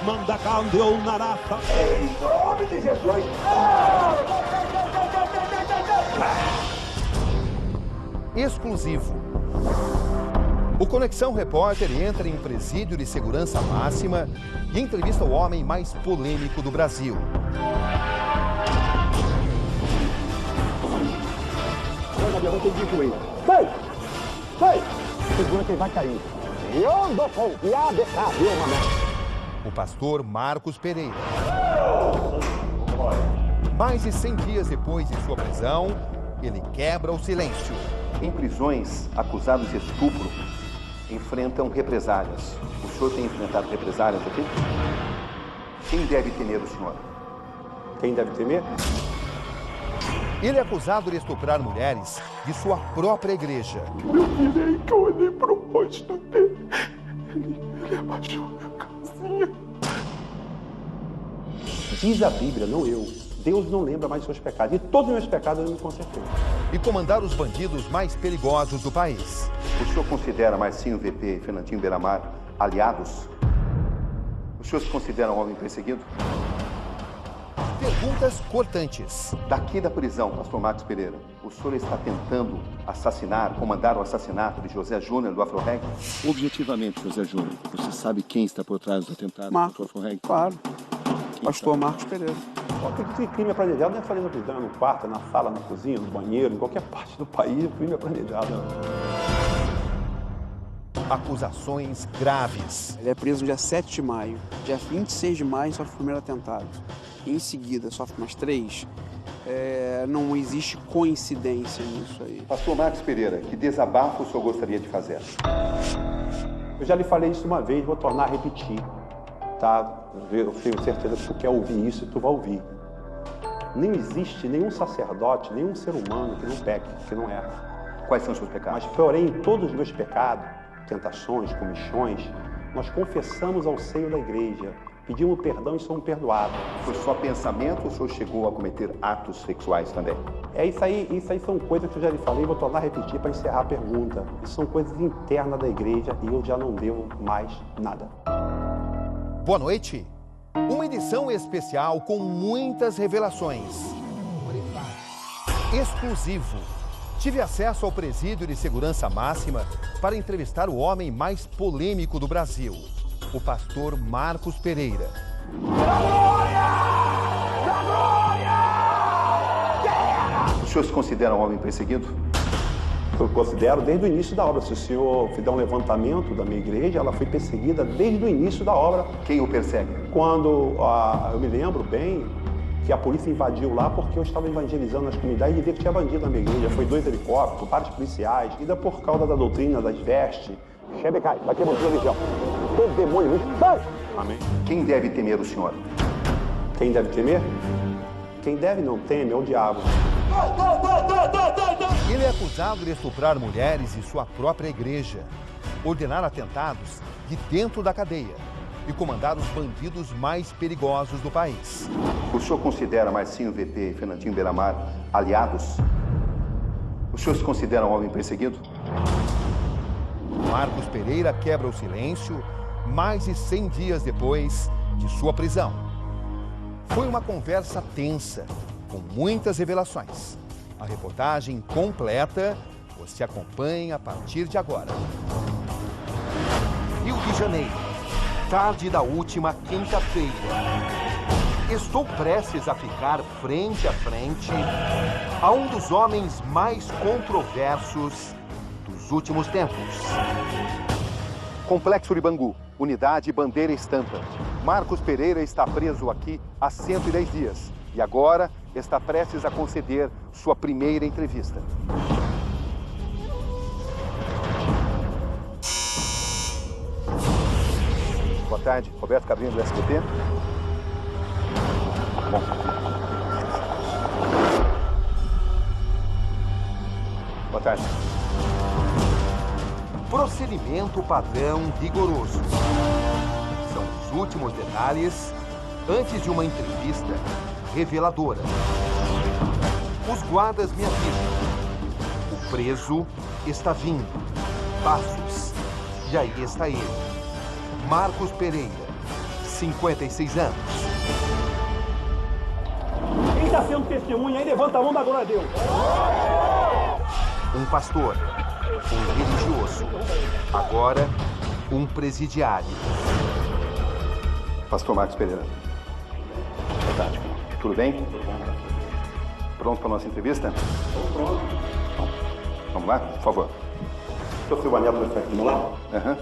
manda candeu narata. Em nome de Jesus. Exclusivo. O Conexão Repórter entra em presídio de segurança máxima e entrevista o homem mais polêmico do Brasil. Eu vou ter que ir. Sai! Segura que ele vai cair. Eu dou confiado, viu, mamãe? O pastor Marcos Pereira. Mais de 100 dias depois de sua prisão, ele quebra o silêncio. Em prisões, acusados de estupro enfrentam represálias. O senhor tem enfrentado represálias aqui? Quem deve temer o senhor? Quem deve temer? Ele é acusado de estuprar mulheres de sua própria igreja. Meu filho, aí que eu olhei pro rosto dele. Ele abaixou minha calcinha. Diz a Bíblia, não eu. Deus não lembra mais dos seus pecados. E todos os meus pecados eu me consertei. E comandar os bandidos mais perigosos do país. O senhor considera Marcinho VP e Fernandinho Beiramar aliados? O senhor se considera um homem perseguido? Perguntas cortantes. Daqui da prisão, pastor Marcos Pereira, o senhor está tentando assassinar, comandar o assassinato de José Júnior do Afro-Reg? Objetivamente, José Júnior, você sabe quem está por trás do atentado Marcos, contra o Afro-Reg? Claro. Pastor Marcos Pereira. Qualquer crime é planejado, não é fazendo prisão, no quarto, na sala, na cozinha, no banheiro, em qualquer parte do país, o crime é planejado. Acusações graves. Ele é preso no dia 7 de maio. Dia 26 de maio sofre o primeiro atentado. Em seguida sofre mais 3. Não existe coincidência nisso aí. Pastor Marcos Pereira, que desabafo o senhor gostaria de fazer? Eu já lhe falei isso uma vez, vou tornar a repetir. Tá? Eu tenho certeza que tu quer ouvir isso e tu vai ouvir. Não existe nenhum sacerdote, nenhum ser humano que não peque, que não erra. Quais são os seus pecados? Mas, porém, todos os meus pecados, tentações, comichões, nós confessamos ao seio da igreja, pedimos perdão e somos perdoados. Foi só pensamento ou o senhor chegou a cometer atos sexuais também? Isso aí são coisas que eu já lhe falei, vou tornar a repetir para encerrar a pergunta. Isso são coisas internas da igreja e eu já não devo mais nada. Boa noite. Uma edição especial com muitas revelações. Exclusivo. Tive acesso ao presídio de segurança máxima para entrevistar o homem mais polêmico do Brasil, o pastor Marcos Pereira. O senhor se considera um homem perseguido? Eu considero desde o início da obra. Se o senhor fizer um levantamento da minha igreja, ela foi perseguida desde o início da obra. Quem o persegue? Quando, eu me lembro bem, que a polícia invadiu lá porque eu estava evangelizando nas comunidades e via que tinha bandido na minha igreja. Foi 2 helicópteros, vários policiais, ainda por causa da doutrina das vestes. Shebecai, daqui é uma religião. Todo demônio, sai! Amém. Quem deve temer o senhor? Quem deve temer? Quem deve não teme é o diabo. Ele é acusado de estuprar mulheres em sua própria igreja, ordenar atentados de dentro da cadeia e comandar os bandidos mais perigosos do país. O senhor considera Marcinho VP e Fernandinho Beiramar aliados? O senhor se considera um homem perseguido? Marcos Pereira quebra o silêncio mais de 100 dias depois de sua prisão. Foi uma conversa tensa, com muitas revelações. A reportagem completa você acompanha a partir de agora. Rio de Janeiro, tarde da última quinta-feira. Estou prestes a ficar frente a frente a um dos homens mais controversos dos últimos tempos. Complexo de Bangu, unidade Bandeira Estampa. Marcos Pereira está preso aqui há 110 dias e agora está prestes a conceder sua primeira entrevista. Boa tarde, Roberto Cabrinho do SBT. Bom. Boa tarde. Procedimento padrão rigoroso. São os últimos detalhes antes de uma entrevista reveladora. Os guardas me avisam. O preso está vindo. Passos. E aí está ele. Marcos Pereira, 56 anos. Quem está sendo testemunha aí, levanta a mão da glória a Deus. Um pastor, um religioso, agora um presidiário. Pastor Marcos Pereira. Boa tarde. Tudo bem? Pronto para a nossa entrevista? Pronto. Vamos lá, por favor. O senhor Silva Neto vai ficar aqui do meu lado? Aham.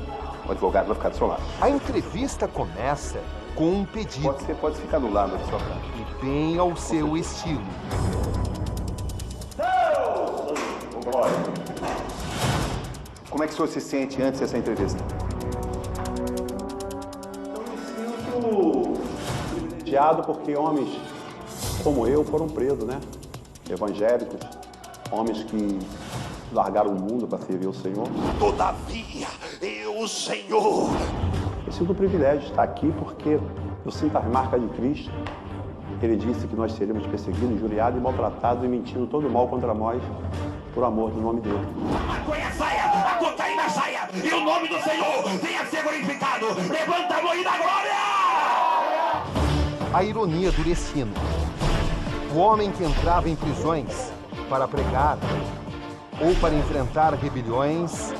O advogado vai ficar do seu lado. A entrevista começa com um pedido. Pode ficar do lado da sua frente. E bem ao seu estilo. Como é que o senhor se sente antes dessa entrevista? Eu me sinto privilegiado porque homens como eu foram presos, né? Evangélicos, homens que largaram o mundo para servir o Senhor. Todavia, o Senhor. Eu sinto o privilégio de estar aqui porque eu sinto as marcas de Cristo. Ele disse que nós seríamos perseguidos, injuriados e maltratados e mentindo todo o mal contra nós por amor do nome dele. A maconha saia, a cocaína saia, e o nome do Senhor venha ser glorificado. Levanta a mão e dá glória! A ironia do destino. O homem que entrava em prisões para pregar ou para enfrentar rebeliões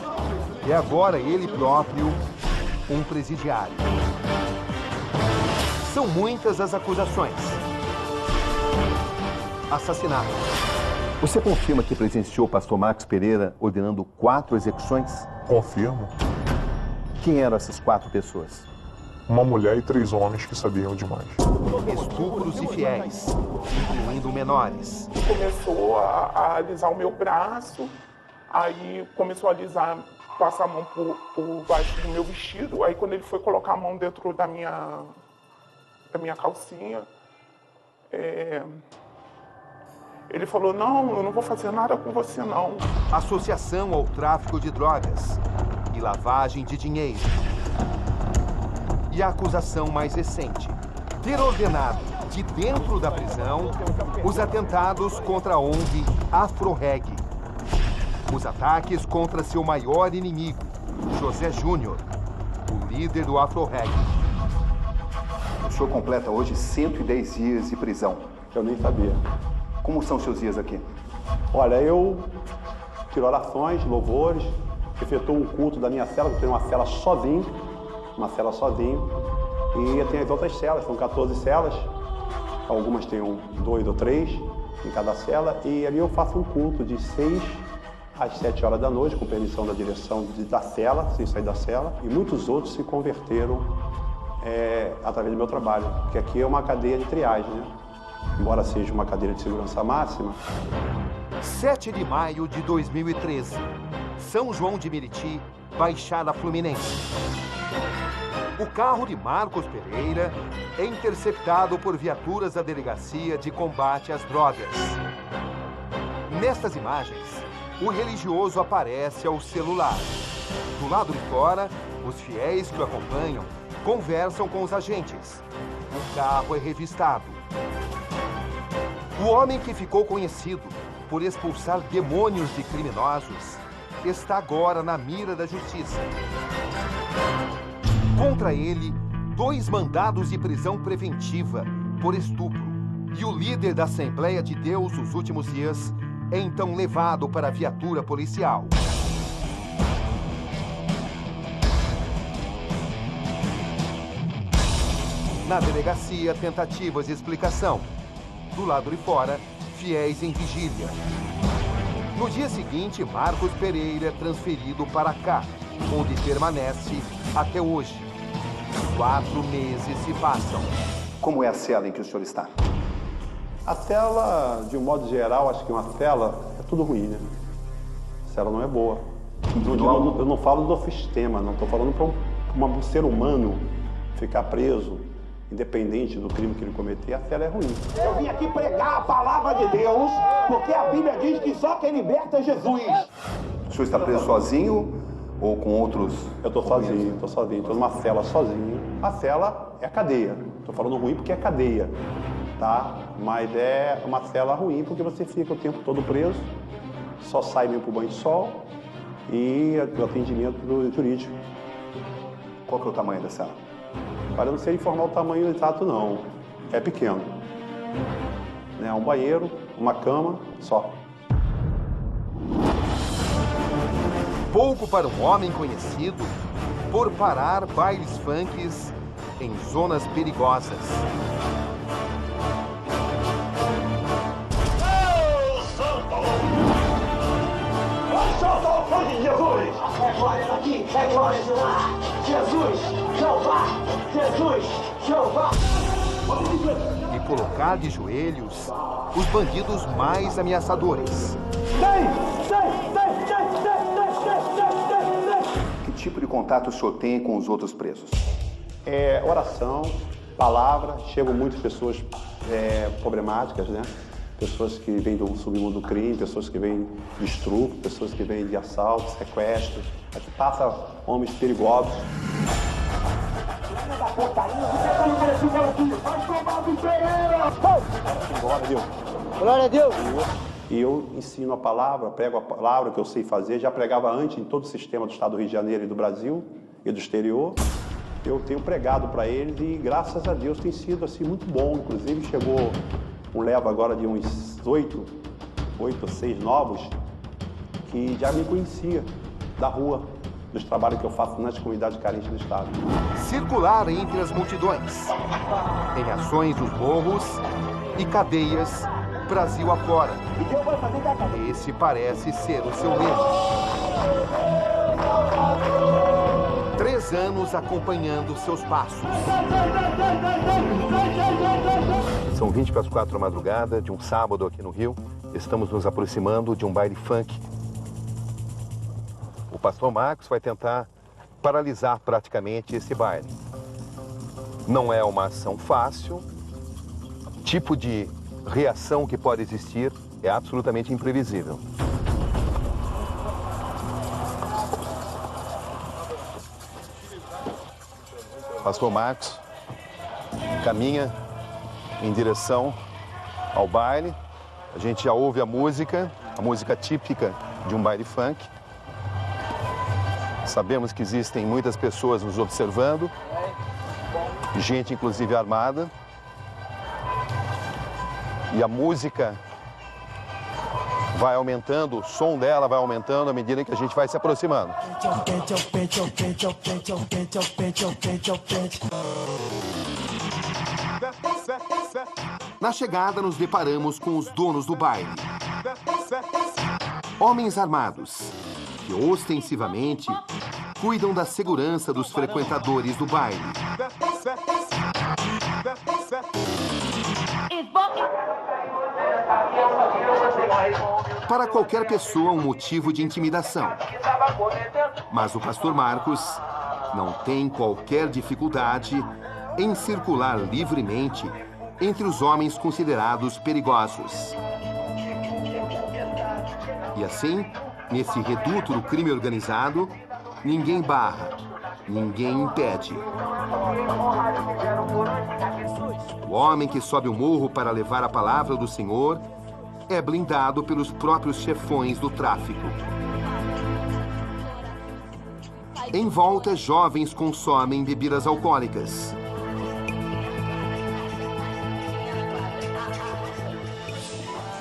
é agora ele próprio um presidiário. São muitas as acusações. Assassinato. Você confirma que presenciou o pastor Marcos Pereira ordenando 4 execuções? Confirmo. Quem eram essas 4 pessoas? Uma mulher e 3 homens que sabiam demais. Estupros e fiéis, incluindo menores. Começou a alisar o meu braço, aí começou a alisar, passar a mão por baixo do meu vestido. Aí quando ele foi colocar a mão dentro da minha calcinha, ele falou, não, eu não vou fazer nada com você não. Associação ao tráfico de drogas e lavagem de dinheiro. E a acusação mais recente, ter ordenado de dentro da prisão os atentados contra a ONG AfroReg. Os ataques contra seu maior inimigo, José Júnior, o líder do AfroReg. O senhor completa hoje 110 dias de prisão. Eu nem sabia. Como são seus dias aqui? Olha, eu tiro orações, louvores, efetuo um culto da minha cela, eu tenho uma cela sozinho, e tem as outras celas, são 14 celas, algumas têm 2 ou 3 em cada cela, e ali eu faço um culto de 6 às 7 horas da noite, com permissão da direção da cela, sem sair da cela, e muitos outros se converteram através do meu trabalho, porque aqui é uma cadeia de triagem, né? Embora seja uma cadeira de segurança máxima. 7 de maio de 2013, São João de Meriti, Baixada Fluminense. O carro de Marcos Pereira é interceptado por viaturas da Delegacia de Combate às Drogas. Nestas imagens, o religioso aparece ao celular. Do lado de fora, os fiéis que o acompanham conversam com os agentes. O carro é revistado. O homem que ficou conhecido por expulsar demônios de criminosos está agora na mira da justiça. Contra ele, 2 mandados de prisão preventiva por estupro. E o líder da Assembleia de Deus nos últimos dias é então levado para a viatura policial. Na delegacia, tentativas de explicação. Do lado de fora, fiéis em vigília. No dia seguinte, Marcos Pereira é transferido para cá, onde permanece até hoje. 4 meses se passam. Como é a cela em que o senhor está? A cela, de um modo geral, acho que uma cela é tudo ruim, né? A cela não é boa. Eu não falo do sistema, não. Estou falando para um ser humano ficar preso, independente do crime que ele cometer, a cela é ruim. Eu vim aqui pregar a palavra de Deus, porque a Bíblia diz que só quem liberta é Jesus. O senhor está preso sozinho ou com outros? Eu estou sozinho, estou numa cela sozinho. A cela é a cadeia. Estou falando ruim porque é cadeia, tá? Mas é uma cela ruim porque você fica o tempo todo preso, só sai mesmo para o banho de sol e o atendimento jurídico. Qual que é o tamanho da cela? Olha, eu não sei informar o tamanho exato, não. É pequeno. Né? Um banheiro, uma cama, só. Pouco para um homem conhecido por parar bailes funks em zonas perigosas. Solta o funk de Jesus! É glória daqui, é glória de lá! Jesus, Jeová! Jesus, Jeová! E colocar de joelhos os bandidos mais ameaçadores. Que tipo de contato o senhor tem com os outros presos? É oração, palavra. Chegam muitas pessoas problemáticas, né? Pessoas que vêm do submundo do crime, pessoas que vêm de estupro, pessoas que vêm de assalto, sequestro. Aqui passa homens perigosos. Glória a Deus. Glória a Deus. E eu ensino a palavra, prego a palavra que eu sei fazer. Já pregava antes em todo o sistema do estado do Rio de Janeiro e do Brasil e do exterior. Eu tenho pregado para eles e, graças a Deus, tem sido assim muito bom. Inclusive, chegou um leva agora de uns 8 ou 6 novos que já me conhecia da rua, dos trabalhos que eu faço nas comunidades carentes do estado. Circular entre as multidões, em ações dos morros e cadeias Brasil afora. Esse parece ser o seu mesmo. 3 anos acompanhando seus passos. São 20 para as 4 da madrugada de um sábado aqui no Rio. Estamos nos aproximando de um baile funk. O pastor Marcos vai tentar paralisar praticamente esse baile. Não é uma ação fácil. Tipo de reação que pode existir é absolutamente imprevisível. Pastor Marcos caminha em direção ao baile. A gente já ouve a música típica de um baile funk. Sabemos que existem muitas pessoas nos observando, gente inclusive armada. E a música vai aumentando, o som dela vai aumentando à medida que a gente vai se aproximando. Na chegada, nos deparamos com os donos do baile. Homens armados, que ostensivamente cuidam da segurança dos frequentadores do baile. Para qualquer pessoa, um motivo de intimidação. Mas o pastor Marcos não tem qualquer dificuldade em circular livremente entre os homens considerados perigosos. E assim, nesse reduto do crime organizado, ninguém barra, ninguém impede. O homem que sobe o morro para levar a palavra do Senhor é blindado pelos próprios chefões do tráfico. Em volta, jovens consomem bebidas alcoólicas.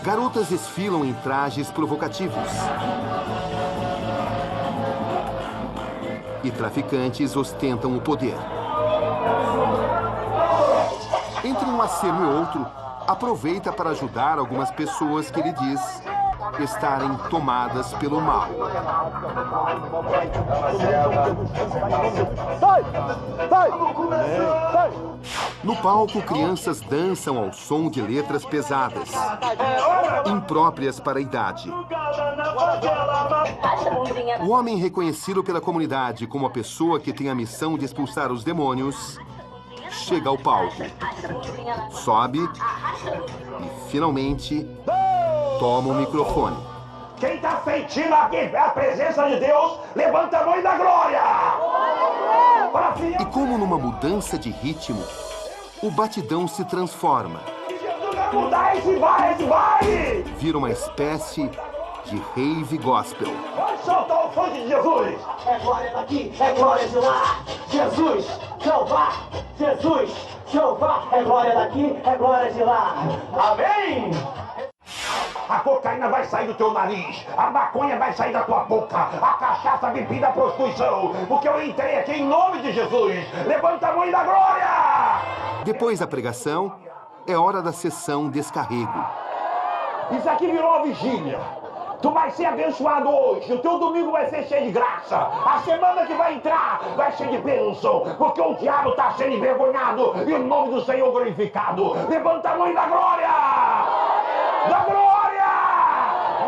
Garotas desfilam em trajes provocativos. E traficantes ostentam o poder. Entre um aceno e outro, aproveita para ajudar algumas pessoas que ele diz estarem tomadas pelo mal. No palco, crianças dançam ao som de letras pesadas, impróprias para a idade. O homem reconhecido pela comunidade como a pessoa que tem a missão de expulsar os demônios chega ao palco, sobe e, finalmente, toma o microfone. Quem está sentindo a presença de Deus, levanta a mão e dá glória! E como numa mudança de ritmo, o batidão se transforma. Jesus vai mudar esse vai! Vira uma espécie de rave gospel. solta o sangue de Jesus! É glória daqui, é glória de lá. Jesus, Jeová, Jesus, Jeová. É glória daqui, é glória de lá. Amém! A cocaína vai sair do teu nariz, a maconha vai sair da tua boca, a cachaça, a bebida, a prostituição, porque eu entrei aqui em nome de Jesus. Levanta a mão e dá glória! Depois da pregação, é hora da sessão descarrego. Isso aqui virou uma vigília. Tu vai ser abençoado hoje, o teu domingo vai ser cheio de graça. A semana que vai entrar vai ser de bênção, porque o diabo está sendo envergonhado e o nome do Senhor glorificado. Levanta a mão e dá glória! Dá glória!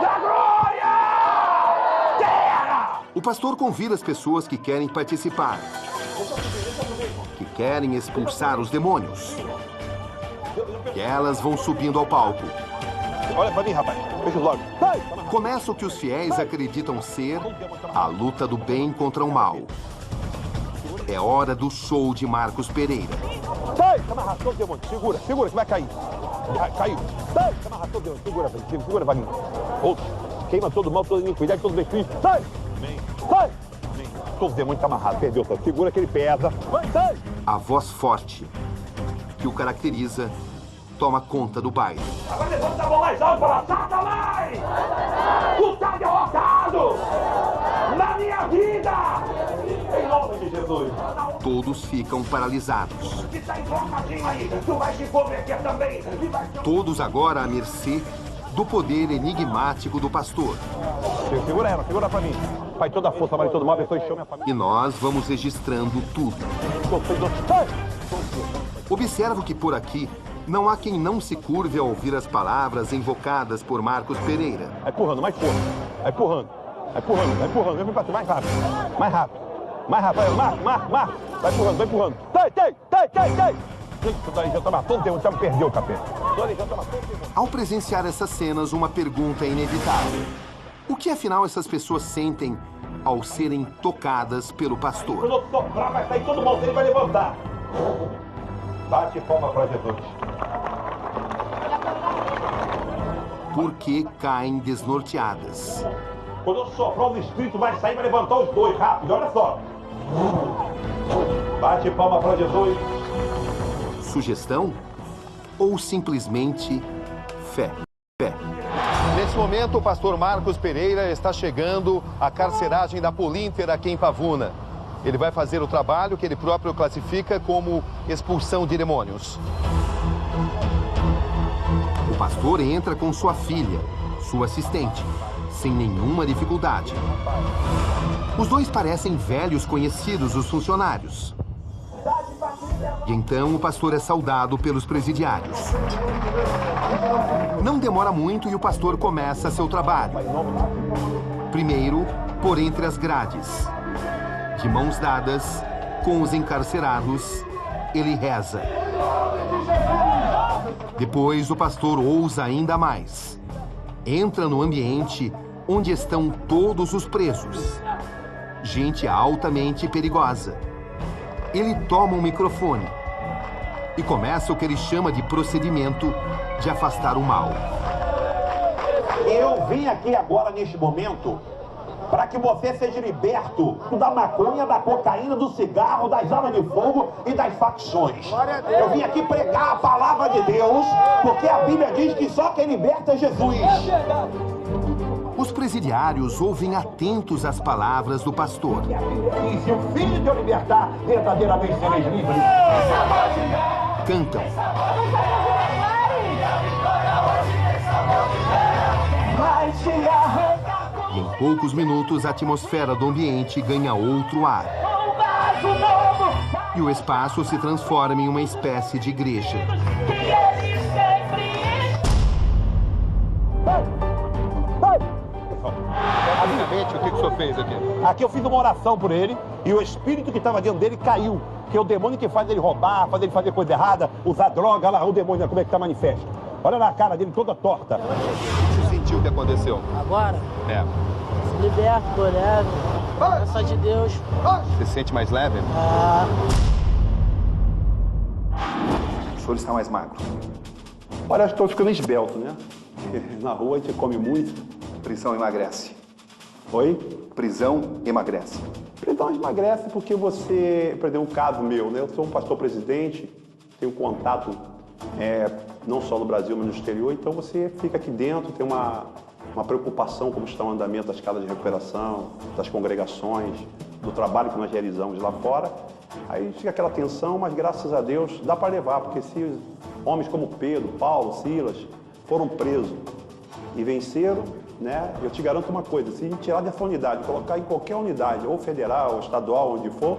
Dá glória! Terra! O pastor convida as pessoas que querem participar, que querem expulsar os demônios. E elas vão subindo ao palco. Olha pra mim, rapaz. Veja os olhos. Começa o que os fiéis acreditam ser a luta do bem contra o mal. É hora do show de Marcos Pereira. Sai! Tá amarrado todo demônio. Segura, segura, que vai cair. Caiu. Sai! Tá amarrado todo demônio. Segura, velho. Segura, vaguinho. Outro. Queima todo mal, toda iniquidade, todo benefício. Sai! Sai! Todo demônio tá amarrado. Perdeu, tá? Segura que ele pesa. Vai, sai! A voz forte que o caracteriza toma conta do baile. Agora levanta a mão mais alto e fala: Satanás! Tu tá derrotado! Na minha vida! Em nome de Jesus! Todos ficam paralisados. Que tá enforcadinho aí, tu vai se converter também! Todos agora à mercê do poder enigmático do pastor. Segura ela, segura pra mim. Pai, toda a força, Maria, todo mal, abençoe e chama minha família. E nós vamos registrando tudo. Observo que por aqui não há quem não se curve ao ouvir as palavras invocadas por Marcos Pereira. Vai empurrando, mais força. Vai empurrando. Vai empurrando, vai empurrando. Vem pra cima, mais rápido. Mais rápido. Mais rápido. Marco. Vai empurrando, vai empurrando. Tem. Isso daí já tá matando, tem um já perdeu o capeta. Ao presenciar essas cenas, uma pergunta é inevitável. O que afinal essas pessoas sentem ao serem tocadas pelo pastor? Quando eu soprar, vai sair todo mundo, ele vai levantar. Bate palma pra Jesus. Por que caem desnorteadas? Quando eu soprar, o espírito vai sair e vai levantar os dois, rápido, olha só. Bate palma pra Jesus. Sugestão? Ou simplesmente fé? Nesse momento, o pastor Marcos Pereira está chegando à carceragem da Polinter aqui em Pavuna. Ele vai fazer o trabalho que ele próprio classifica como expulsão de demônios. O pastor entra com sua filha, sua assistente, sem nenhuma dificuldade. Os dois parecem velhos conhecidos dos funcionários. E então o pastor é saudado pelos presidiários. Não demora muito e o pastor começa seu trabalho. Primeiro, por entre as grades. De mãos dadas, com os encarcerados, ele reza. Depois, o pastor ousa ainda mais. Entra no ambiente onde estão todos os presos. Gente altamente perigosa. Ele toma um microfone e começa o que ele chama de procedimento de afastar o mal. Eu vim aqui agora, neste momento, para que você seja liberto da maconha, da cocaína, do cigarro, das armas de fogo e das facções. Eu vim aqui pregar a palavra de Deus, porque a Bíblia diz que só quem liberta é Jesus. Os presidiários ouvem atentos às palavras do pastor. E se o Filho te libertar, verdadeiramente sereis livres. Cantam. E em poucos minutos, a atmosfera do ambiente ganha outro ar. E o espaço se transforma em uma espécie de igreja. Rapidamente, o que o senhor fez aqui? Aqui eu fiz uma oração por ele e o espírito que estava dentro dele caiu. Que é o demônio que faz ele roubar, faz ele fazer coisa errada, usar droga, olha lá o demônio, como é que está manifesto. Olha na cara dele toda torta. O que você sentiu que aconteceu? Agora, É. liberto, tô leve. Graças de Deus. Você se sente mais leve? O senhor está mais magro. Olha, estou ficando esbelto, né? Na rua a gente come muito. A prisão emagrece. Oi? Prisão emagrece. Prisão emagrece porque você, por exemplo, um caso meu, né? Eu sou um pastor presidente, tenho contato não só no Brasil, mas no exterior, então você fica aqui dentro, tem uma preocupação como está o andamento das casas de recuperação, das congregações, do trabalho que nós realizamos lá fora. Aí fica aquela tensão, mas graças a Deus dá para levar, porque se homens como Pedro, Paulo, Silas foram presos e venceram, né? Eu te garanto uma coisa, se tirar dessa unidade, colocar em qualquer unidade, ou federal, ou estadual, onde for,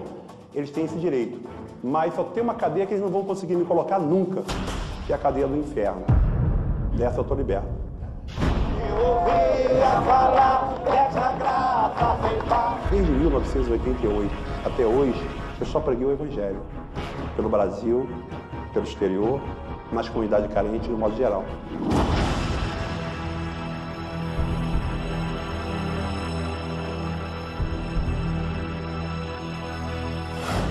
eles têm esse direito. Mas só tem uma cadeia que eles não vão conseguir me colocar nunca, que é a cadeia do inferno. Dessa eu estou liberto. Desde 1988 até hoje, eu só preguei o Evangelho. Pelo Brasil, pelo exterior, nas comunidades carentes, no modo geral.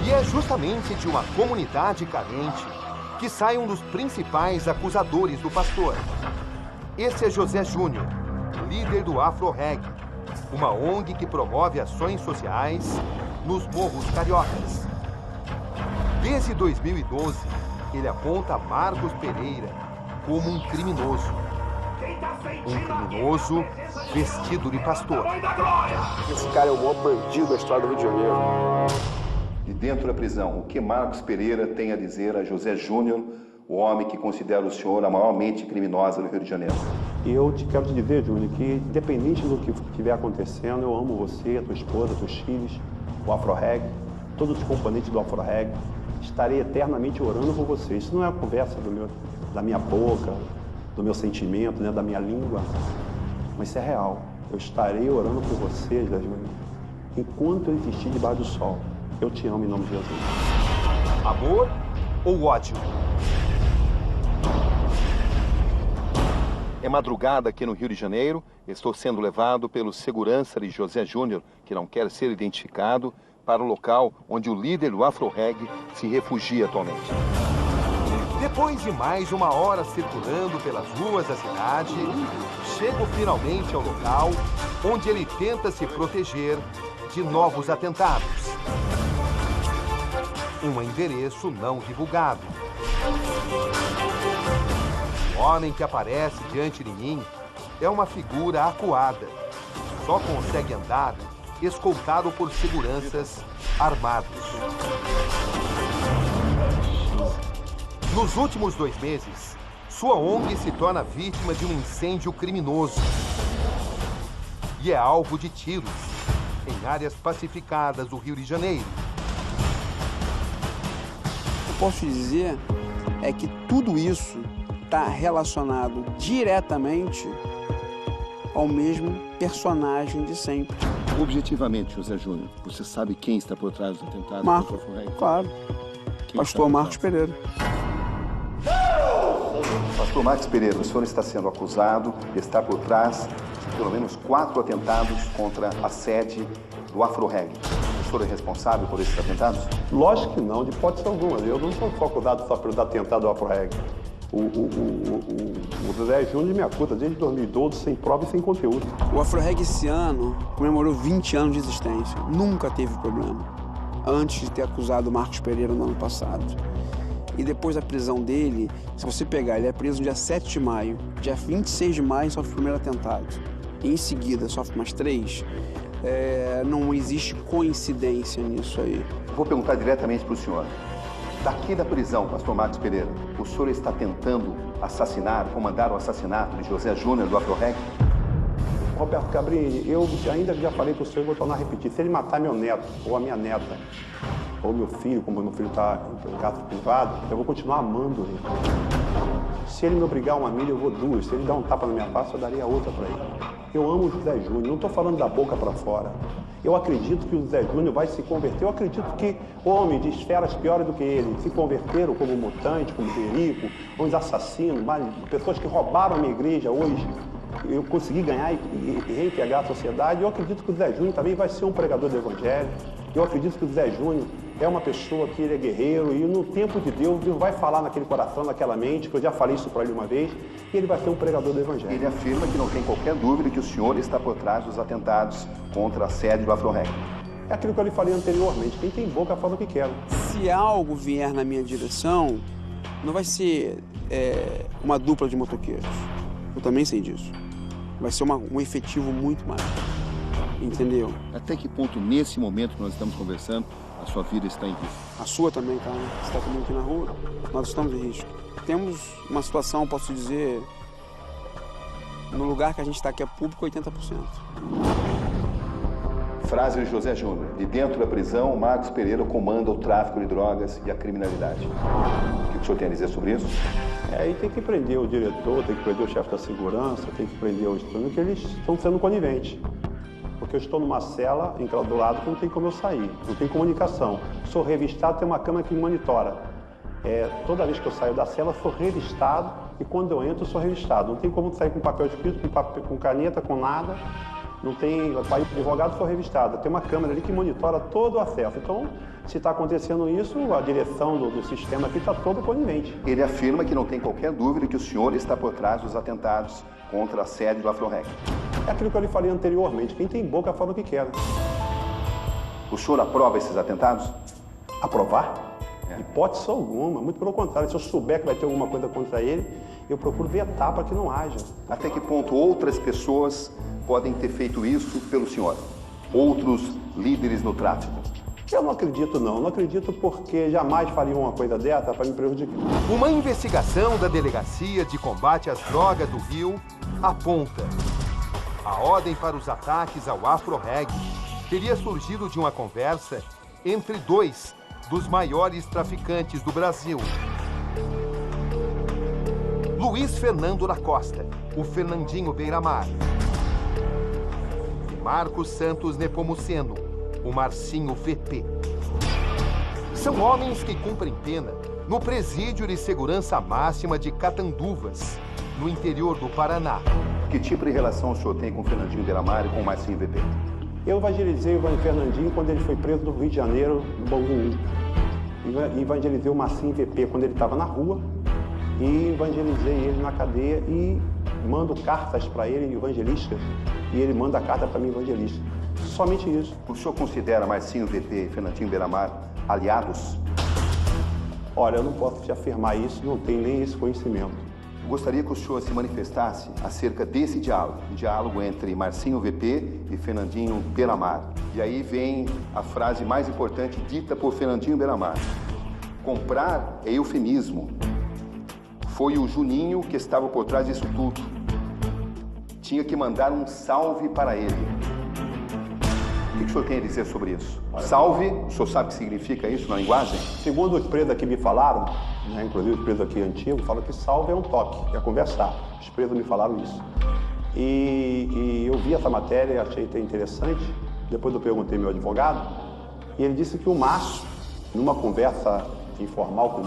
E é justamente de uma comunidade carente que sai um dos principais acusadores do pastor. Esse é José Júnior, líder do Afro-Reg, uma ONG que promove ações sociais nos morros cariocas. Desde 2012, ele aponta Marcos Pereira como um criminoso. Um criminoso vestido de pastor. Esse cara é o maior bandido da história do Rio de Janeiro. De dentro da prisão, o que Marcos Pereira tem a dizer a José Júnior, o homem que considera o senhor a maior mente criminosa do Rio de Janeiro? E eu quero te dizer, Júnior, que independente do que estiver acontecendo, eu amo você, a tua esposa, teus filhos, o Afro-Reg, todos os componentes do Afro-Reg. Estarei eternamente orando por você. Isso não é a conversa da minha boca, do meu sentimento, né, da minha língua, mas isso é real. Eu estarei orando por você, José Júnior, enquanto eu existir debaixo do sol. Eu te amo em nome de Jesus. Amor ou ódio? É madrugada aqui no Rio de Janeiro. Estou sendo levado pelo segurança de José Júnior, que não quer ser identificado, para o local onde o líder do Afro-Reg se refugia atualmente. Depois de mais uma hora circulando pelas ruas da cidade, chego finalmente ao local onde ele tenta se proteger de novos atentados. Um endereço não divulgado. O homem que aparece diante de mim é uma figura acuada. Só consegue andar escoltado por seguranças armados. Nos últimos 2 meses, sua ONG se torna vítima de um incêndio criminoso e é alvo de tiros em áreas pacificadas do Rio de Janeiro. O que eu posso dizer é que tudo isso está relacionado diretamente ao mesmo personagem de sempre. Objetivamente, José Júnior, você sabe quem está por trás do atentado? Marcos, claro. Pastor Marcos Pereira. Pastor Marcos Pereira, o senhor está sendo acusado de estar por trás de pelo menos 4 atentados contra a sede do Afro-Reg. O senhor é responsável por esses atentados? Lógico que não, de hipótese alguma. Eu não sou acusado só pelo atentado do Afro-Reg. O José Júnior me acusa desde 2012 sem prova e sem conteúdo. O Afro-Reg esse ano comemorou 20 anos de existência. Nunca teve problema. Antes de ter acusado o Marcos Pereira no ano passado. E depois da prisão dele, se você pegar, ele é preso no dia 7 de maio. Dia 26 de maio sofre o primeiro atentado. E em seguida sofre mais 3. Não existe coincidência nisso aí. Vou perguntar diretamente para o senhor. Daqui da prisão, pastor Marcos Pereira, o senhor está tentando assassinar, comandar o assassinato de José Júnior do Afro-Reg? Roberto Cabrini, eu ainda já falei para o senhor e vou tornar a repetir. Se ele matar meu neto, ou a minha neta, ou meu filho, como meu filho está em caso privado, eu vou continuar amando ele. Se ele me obrigar a uma milha, eu vou 2. Se ele dar um tapa na minha face, eu daria outra para ele. Eu amo o José Júnior, não estou falando da boca para fora. Eu acredito que o José Júnior vai se converter. Eu acredito que homens de esferas piores do que ele se converteram como Mutante, como Perico, homens assassinos, pessoas que roubaram a minha igreja hoje. Eu consegui ganhar e reintegrar a sociedade. Eu acredito que o José Júnior também vai ser um pregador do Evangelho. Eu acredito que o José Júnior é uma pessoa que ele é guerreiro e no tempo de Deus, Deus vai falar naquele coração, naquela mente, que eu já falei isso para ele uma vez, e ele vai ser um pregador do Evangelho. Ele afirma que não tem qualquer dúvida que o senhor está por trás dos atentados contra a sede do Afro-Reg. É aquilo que eu lhe falei anteriormente, quem tem boca fala o que quer. Se algo vier na minha direção, não vai ser uma dupla de motoqueiros. Eu também sei disso. Vai ser um efetivo muito maior. Entendeu? Até que ponto, nesse momento que nós estamos conversando, a sua vida está em risco? A sua também, cara. Você está comigo aqui na rua, nós estamos em risco. Temos uma posso dizer, no lugar que a gente está aqui é público, 80%. Frase de José Júnior. De dentro da prisão, Marcos Pereira comanda o tráfico de drogas e a criminalidade. O que o senhor tem a dizer sobre isso? Aí tem que prender o diretor, tem que prender o chefe da segurança, tem que prender os estudantes, que eles estão sendo coniventes. Porque eu estou numa cela enclausurada que não tem como eu sair, não tem comunicação. Sou revistado, tem uma câmera que me monitora. Toda vez que eu saio da cela, sou revistado e quando eu entro, sou revistado. Não tem como sair com papel escrito, com caneta, com nada. Não tem, para advogado, sou revistado. Tem uma câmera ali que monitora todo o acesso. Então, se está acontecendo isso, a direção do sistema aqui está todo conivente. Ele afirma que não tem qualquer dúvida que o senhor está por trás dos atentados contra a sede do Afro-Reg. É aquilo que eu lhe falei anteriormente, quem tem boca fala o que quer. O senhor aprova esses atentados? Aprovar? Hipótese alguma, muito pelo contrário. Se eu souber que vai ter alguma coisa contra ele, eu procuro vetar para que não haja. Até que ponto outras pessoas podem ter feito isso pelo senhor? Outros líderes no tráfico? Eu não acredito, não. Não acredito porque jamais faria uma coisa dessa para me prejudicar. Uma investigação da Delegacia de Combate às Drogas do Rio aponta: a ordem para os ataques ao Afro-Reg teria surgido de uma conversa entre dois dos maiores traficantes do Brasil. Luiz Fernando da Costa, o Fernandinho Beiramar. E Marcos Santos Nepomuceno, o Marcinho VP. São homens que cumprem pena no presídio de segurança máxima de Catanduvas, no interior do Paraná. Que tipo de relação o senhor tem com o Fernandinho Beiramar e com o Marcinho VP? Eu evangelizei o Fernandinho quando ele foi preso no Rio de Janeiro, no Bangu. Evangelizei o Marcinho VP quando ele estava na rua e evangelizei ele na cadeia e mando cartas para ele, evangelísticas, e ele manda carta para mim, evangelista. Somente isso. O senhor considera Marcinho VP e Fernandinho Beiramar aliados? Olha, eu não posso te afirmar isso, não tenho nem esse conhecimento. Gostaria que o senhor se manifestasse acerca desse diálogo, o diálogo entre Marcinho VP e Fernandinho Beiramar. E aí vem a frase mais importante dita por Fernandinho Beiramar. Comprar é eufemismo. Foi o Juninho que estava por trás disso tudo. Tinha que mandar um salve para ele. O que o senhor tem a dizer sobre isso? Salve, o senhor sabe o que significa isso na linguagem? Segundo os presos aqui me falaram, inclusive os presos aqui antigos, falam que salve é um toque, é conversar. Os presos me falaram isso. E eu vi essa matéria e achei até interessante. Depois eu perguntei ao meu advogado e ele disse que o Márcio, numa conversa informal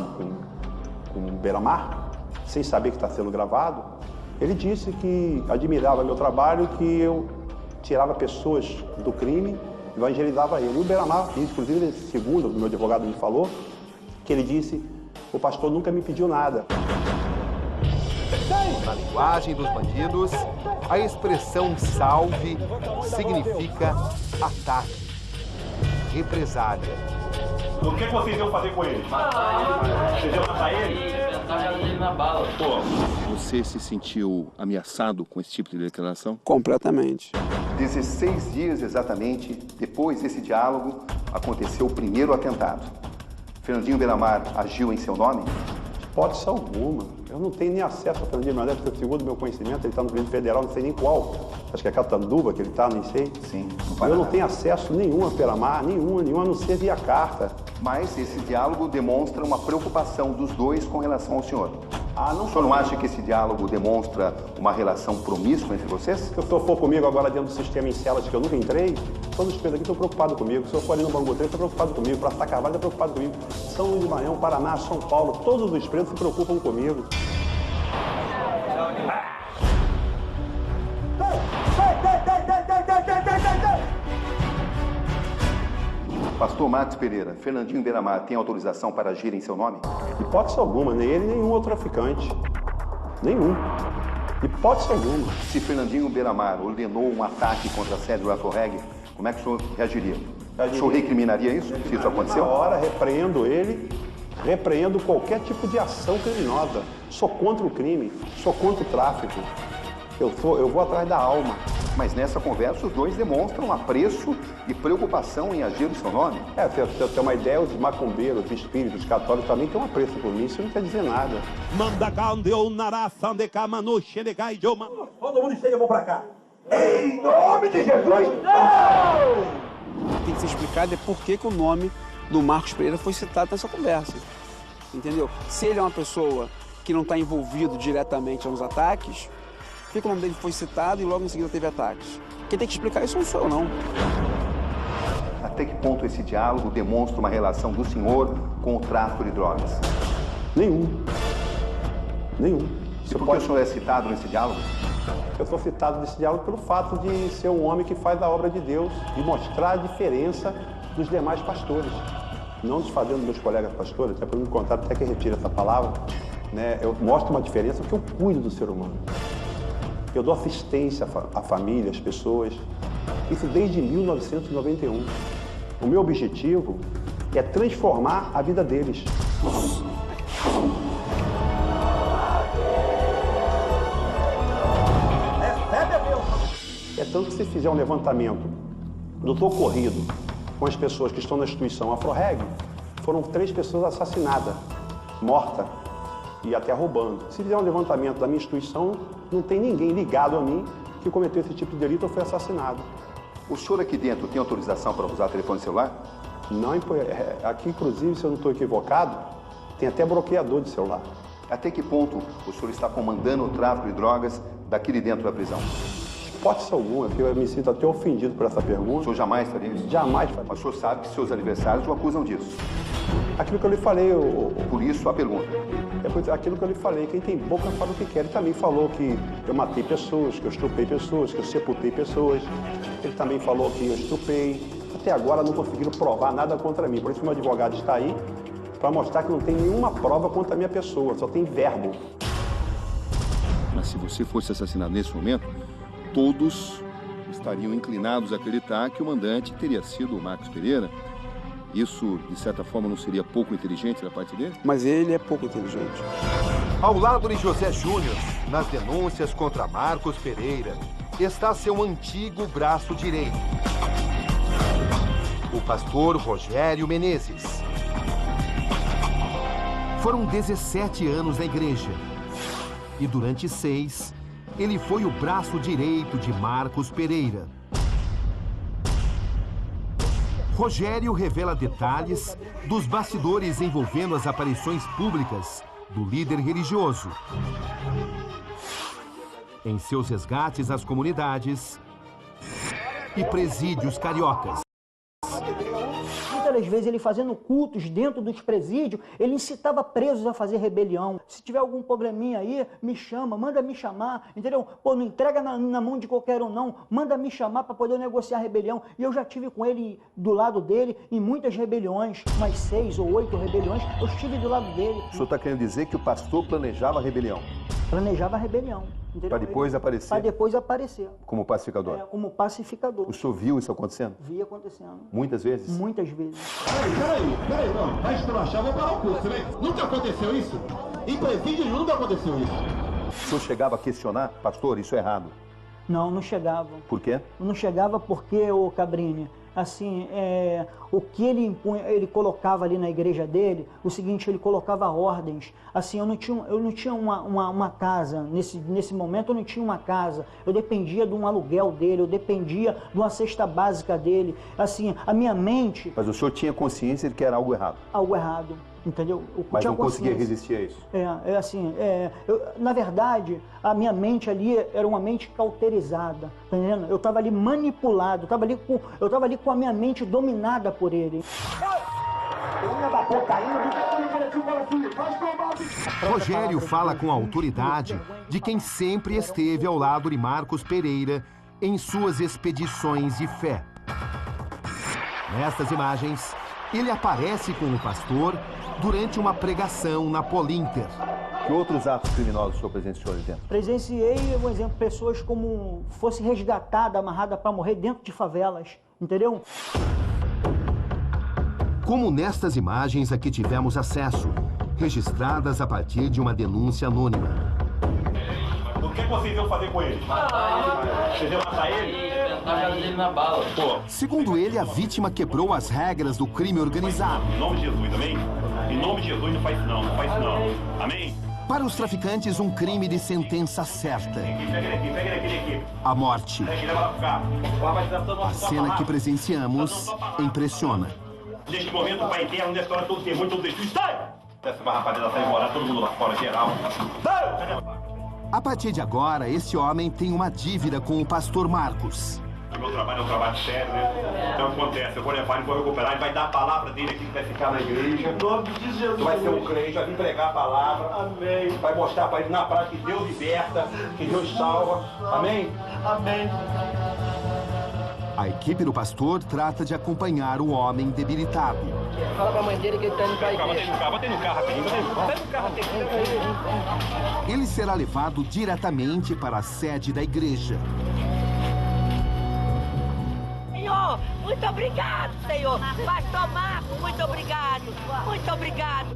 com o Beiramar, sem saber que está sendo gravado, ele disse que admirava meu trabalho, que eu tirava pessoas do crime, evangelizava ele. E o Beiramar, inclusive, segundo o meu advogado me falou, que ele disse: o pastor nunca me pediu nada. Na linguagem dos bandidos, a expressão salve significa ataque, represália. O que vocês iam fazer com ele? Vocês iam matar ele? Pensaram ele na bala. Você se sentiu ameaçado com esse tipo de declaração? Completamente. 16 dias exatamente depois desse diálogo, aconteceu o primeiro atentado. Fernandinho Beiramar agiu em seu nome? Hipótese alguma. Eu não tenho nem acesso ao Fernandinho Beiramar, porque segundo o meu conhecimento, ele está no presídio federal, não sei nem qual. Acho que é Catanduva que ele está, nem sei. Sim, eu não tenho acesso nenhum a Beiramar, nenhum, a não ser via carta. Mas esse diálogo demonstra uma preocupação dos dois com relação ao senhor. O senhor não acha que esse diálogo demonstra uma relação promíscua entre vocês? Se o senhor for comigo agora dentro do sistema em celas que eu nunca entrei, todos os presos aqui estão preocupados comigo. Se eu for ali no Bangu 3, está preocupado comigo. Praça da Carvalho está preocupado comigo. São Luís de Maranhão, Paraná, São Paulo, todos os presos se preocupam comigo. Pastor Marcos Pereira, Fernandinho Beiramar tem autorização para agir em seu nome? Hipótese alguma, nem ele, nenhum outro traficante. Nenhum. Hipótese alguma. Se Fernandinho Beiramar ordenou um ataque contra a sede do Afroreg, como é que o senhor reagiria? O senhor recriminaria isso, se isso aconteceu? Na hora, repreendo ele, repreendo qualquer tipo de ação criminosa. Sou contra o crime, sou contra o tráfico. Eu vou atrás da alma. Mas nessa conversa os dois demonstram apreço e preocupação em agir em seu nome. Pra você ter uma ideia, os macumbeiros, os espíritos católicos também têm um apreço por mim, isso não quer dizer nada. Todo mundo esteja, vou pra cá. Em nome de Jesus, não! Tem que ser explicado por que o nome do Marcos Pereira foi citado nessa conversa. Entendeu? Se ele é uma pessoa que não está envolvido diretamente nos ataques, por que o nome dele foi citado e logo em seguida teve ataques? Quem tem que explicar isso não sou eu, não. Até que ponto esse diálogo demonstra uma relação do senhor com o tráfico de drogas? Nenhum. E por que o senhor é citado nesse diálogo? Eu sou citado nesse diálogo pelo fato de ser um homem que faz a obra de Deus e mostrar a diferença dos demais pastores. Não desfazendo meus colegas pastores, até para me contar, até que retire essa palavra, né? Eu mostro uma diferença porque eu cuido do ser humano. Eu dou assistência à família, às pessoas. Isso desde 1991. O meu objetivo é transformar a vida deles. É tanto que se fizer um levantamento do ocorrido com as pessoas que estão na instituição Afroreg, foram 3 pessoas assassinadas, mortas e até roubando. Se fizer um levantamento da minha instituição, não tem ninguém ligado a mim que cometeu esse tipo de delito ou foi assassinado. O senhor aqui dentro tem autorização para usar telefone celular? Não, aqui inclusive, se eu não estou equivocado, tem até bloqueador de celular. Até que ponto o senhor está comandando o tráfico de drogas daqui de dentro da prisão? Hipótese alguma, porque eu me sinto até ofendido por essa pergunta. O senhor jamais faria isso? Jamais faria. Mas o senhor sabe que seus adversários o acusam disso. Aquilo que eu lhe falei... Por isso a pergunta. Aquilo que eu lhe falei, quem tem boca fala o que quer. Ele também falou que eu matei pessoas, que eu estrupei pessoas, que eu sepultei pessoas. Ele também falou que eu estrupei. Até agora não conseguiram provar nada contra mim. Por isso que meu advogado está aí, para mostrar que não tem nenhuma prova contra a minha pessoa, só tem verbo. Mas se você fosse assassinado nesse momento, todos estariam inclinados a acreditar que o mandante teria sido o Marcos Pereira. Isso, de certa forma, não seria pouco inteligente da parte dele? Mas ele é pouco inteligente. Ao lado de José Júnior, nas denúncias contra Marcos Pereira, está seu antigo braço direito, o pastor Rogério Menezes. Foram 17 anos na igreja e durante 6, ele foi o braço direito de Marcos Pereira. Rogério revela detalhes dos bastidores envolvendo as aparições públicas do líder religioso, em seus resgates às comunidades e presídios cariocas. Muitas das vezes ele fazendo cultos dentro dos presídios, ele incitava presos a fazer rebelião. Se tiver algum probleminha aí, me chama, manda me chamar, entendeu? Pô, não entrega na mão de qualquer um não, manda me chamar para poder negociar a rebelião. E eu já tive com ele, do lado dele, em muitas rebeliões, umas 6 ou 8 rebeliões, eu estive do lado dele. O senhor está querendo dizer que o pastor planejava a rebelião? Planejava a rebelião. Para depois aparecer? Para depois aparecer. Como pacificador? Como pacificador. O senhor viu isso acontecendo? Vi acontecendo. Muitas vezes? Muitas vezes. Peraí, não. Vai esculachar, vou parar o curso, né? Nunca aconteceu isso? Em presídio nunca aconteceu isso. O senhor chegava a questionar, pastor, isso é errado? Não, não chegava. Por quê? Não chegava porque, ô Cabrini, assim, o que ele impunha, ele colocava ali na igreja dele, o seguinte, ele colocava ordens. Assim, eu não tinha uma casa, nesse momento eu não tinha uma casa, eu dependia de um aluguel dele, eu dependia de uma cesta básica dele. Assim, a minha mente... Mas o senhor tinha consciência de que era algo errado? Algo errado, entendeu? Mas não conseguia resistir a isso? Na verdade, a minha mente ali era uma mente cauterizada, tá entendendo? Eu estava ali manipulado, eu estava ali com a minha mente dominada por ele. Rogério fala com a autoridade de quem sempre esteve ao lado de Marcos Pereira em suas expedições de fé. Nestas imagens, ele aparece com o pastor durante uma pregação na Polinter. Que outros atos criminosos o senhor presenciou ali dentro? Presenciei, por exemplo, pessoas como fosse resgatada, amarrada para morrer dentro de favelas, entendeu? Como nestas imagens a que tivemos acesso, registradas a partir de uma denúncia anônima. O que vocês iam fazer com ele? Vocês iam matar ele? Ele na bala. Segundo ele, a vítima quebrou as regras do crime organizado. Em nome de Jesus, amém? Em nome de Jesus, não faz isso não, não faz isso não. Amém? Para os traficantes, um crime de sentença certa. Pega ele aqui. A morte. Leva lá pro carro. A cena que presenciamos impressiona. Neste momento, o pai eterno, nessa hora, todo demônio, todo destruído. Sai! Essa rapaziada sai embora, todo mundo lá fora, geral. Sai! A partir de agora, esse homem tem uma dívida com o pastor Marcos. O meu trabalho é um trabalho sério, né? Então, o que acontece? Eu vou levar ele, vou recuperar, ele vai dar a palavra dele aqui, que vai ficar na igreja. Em nome de Jesus. Tu vai ser um crente, vai vir pregar a palavra. Amém. Vai mostrar para ele na prática que Deus liberta, que Deus salva. Amém? Amém. A equipe do pastor trata de acompanhar o homem debilitado. Fala pra mãe dele que ele tá indo pra igreja. Bota ele no carro rapidinho, bota ele no carro rapidinho. Ele será levado diretamente para a sede da igreja. Senhor, muito obrigado, Senhor. Pastor Marcos, muito obrigado. Muito obrigado.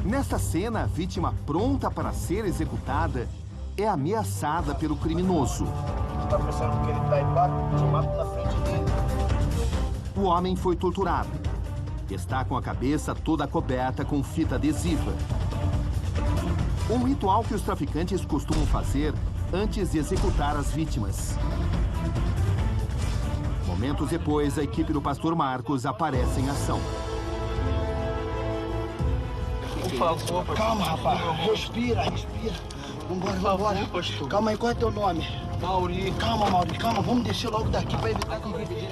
Nesta cena, a vítima pronta para ser executada é ameaçada pelo criminoso. Tá pensando que ele tá aí embaixo, te mato na frente dele. O homem foi torturado. Está com a cabeça toda coberta com fita adesiva. Um ritual que os traficantes costumam fazer antes de executar as vítimas. Momentos depois, a equipe do pastor Marcos aparece em ação. Por favor, calma, rapaz. Respira. Vambora. Calma aí, qual é teu nome? Mauri. Calma, Mauri, calma. Vamos descer logo daqui pra evitar que ele...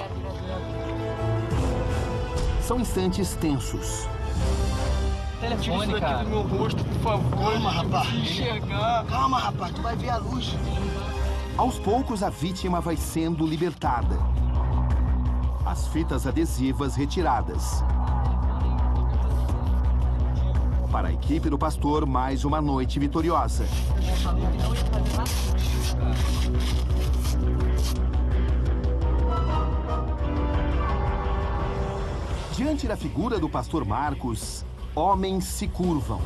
São instantes tensos. Telefone, cara. Do meu rosto, por favor. Calma, rapaz. Enxergar. Calma, rapaz. Tu vai ver a luz. Aos poucos, a vítima vai sendo libertada. As fitas adesivas retiradas. Para a equipe do pastor, mais uma noite vitoriosa. Diante da figura do pastor Marcos, homens se curvam.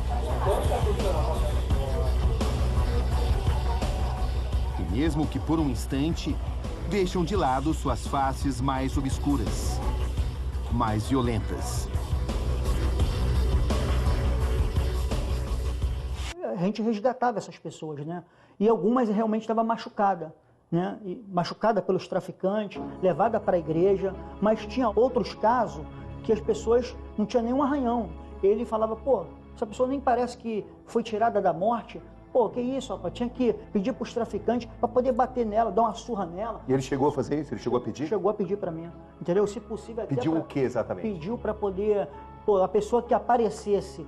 E mesmo que por um instante, deixam de lado suas faces mais obscuras, mais violentas. A gente resgatava essas pessoas, né? E algumas realmente estavam machucadas, né? Machucada pelos traficantes, levada para a igreja, mas tinha outros casos que as pessoas não tinham nenhum arranhão. Ele falava, pô, essa pessoa nem parece que foi tirada da morte. Pô, que isso, rapaz? Tinha que pedir para os traficantes para poder bater nela, dar uma surra nela. E ele chegou a fazer isso? Ele chegou a pedir? Chegou a pedir para mim, entendeu? Se possível até pediu o que exatamente? Pediu para poder, pô, a pessoa que aparecesse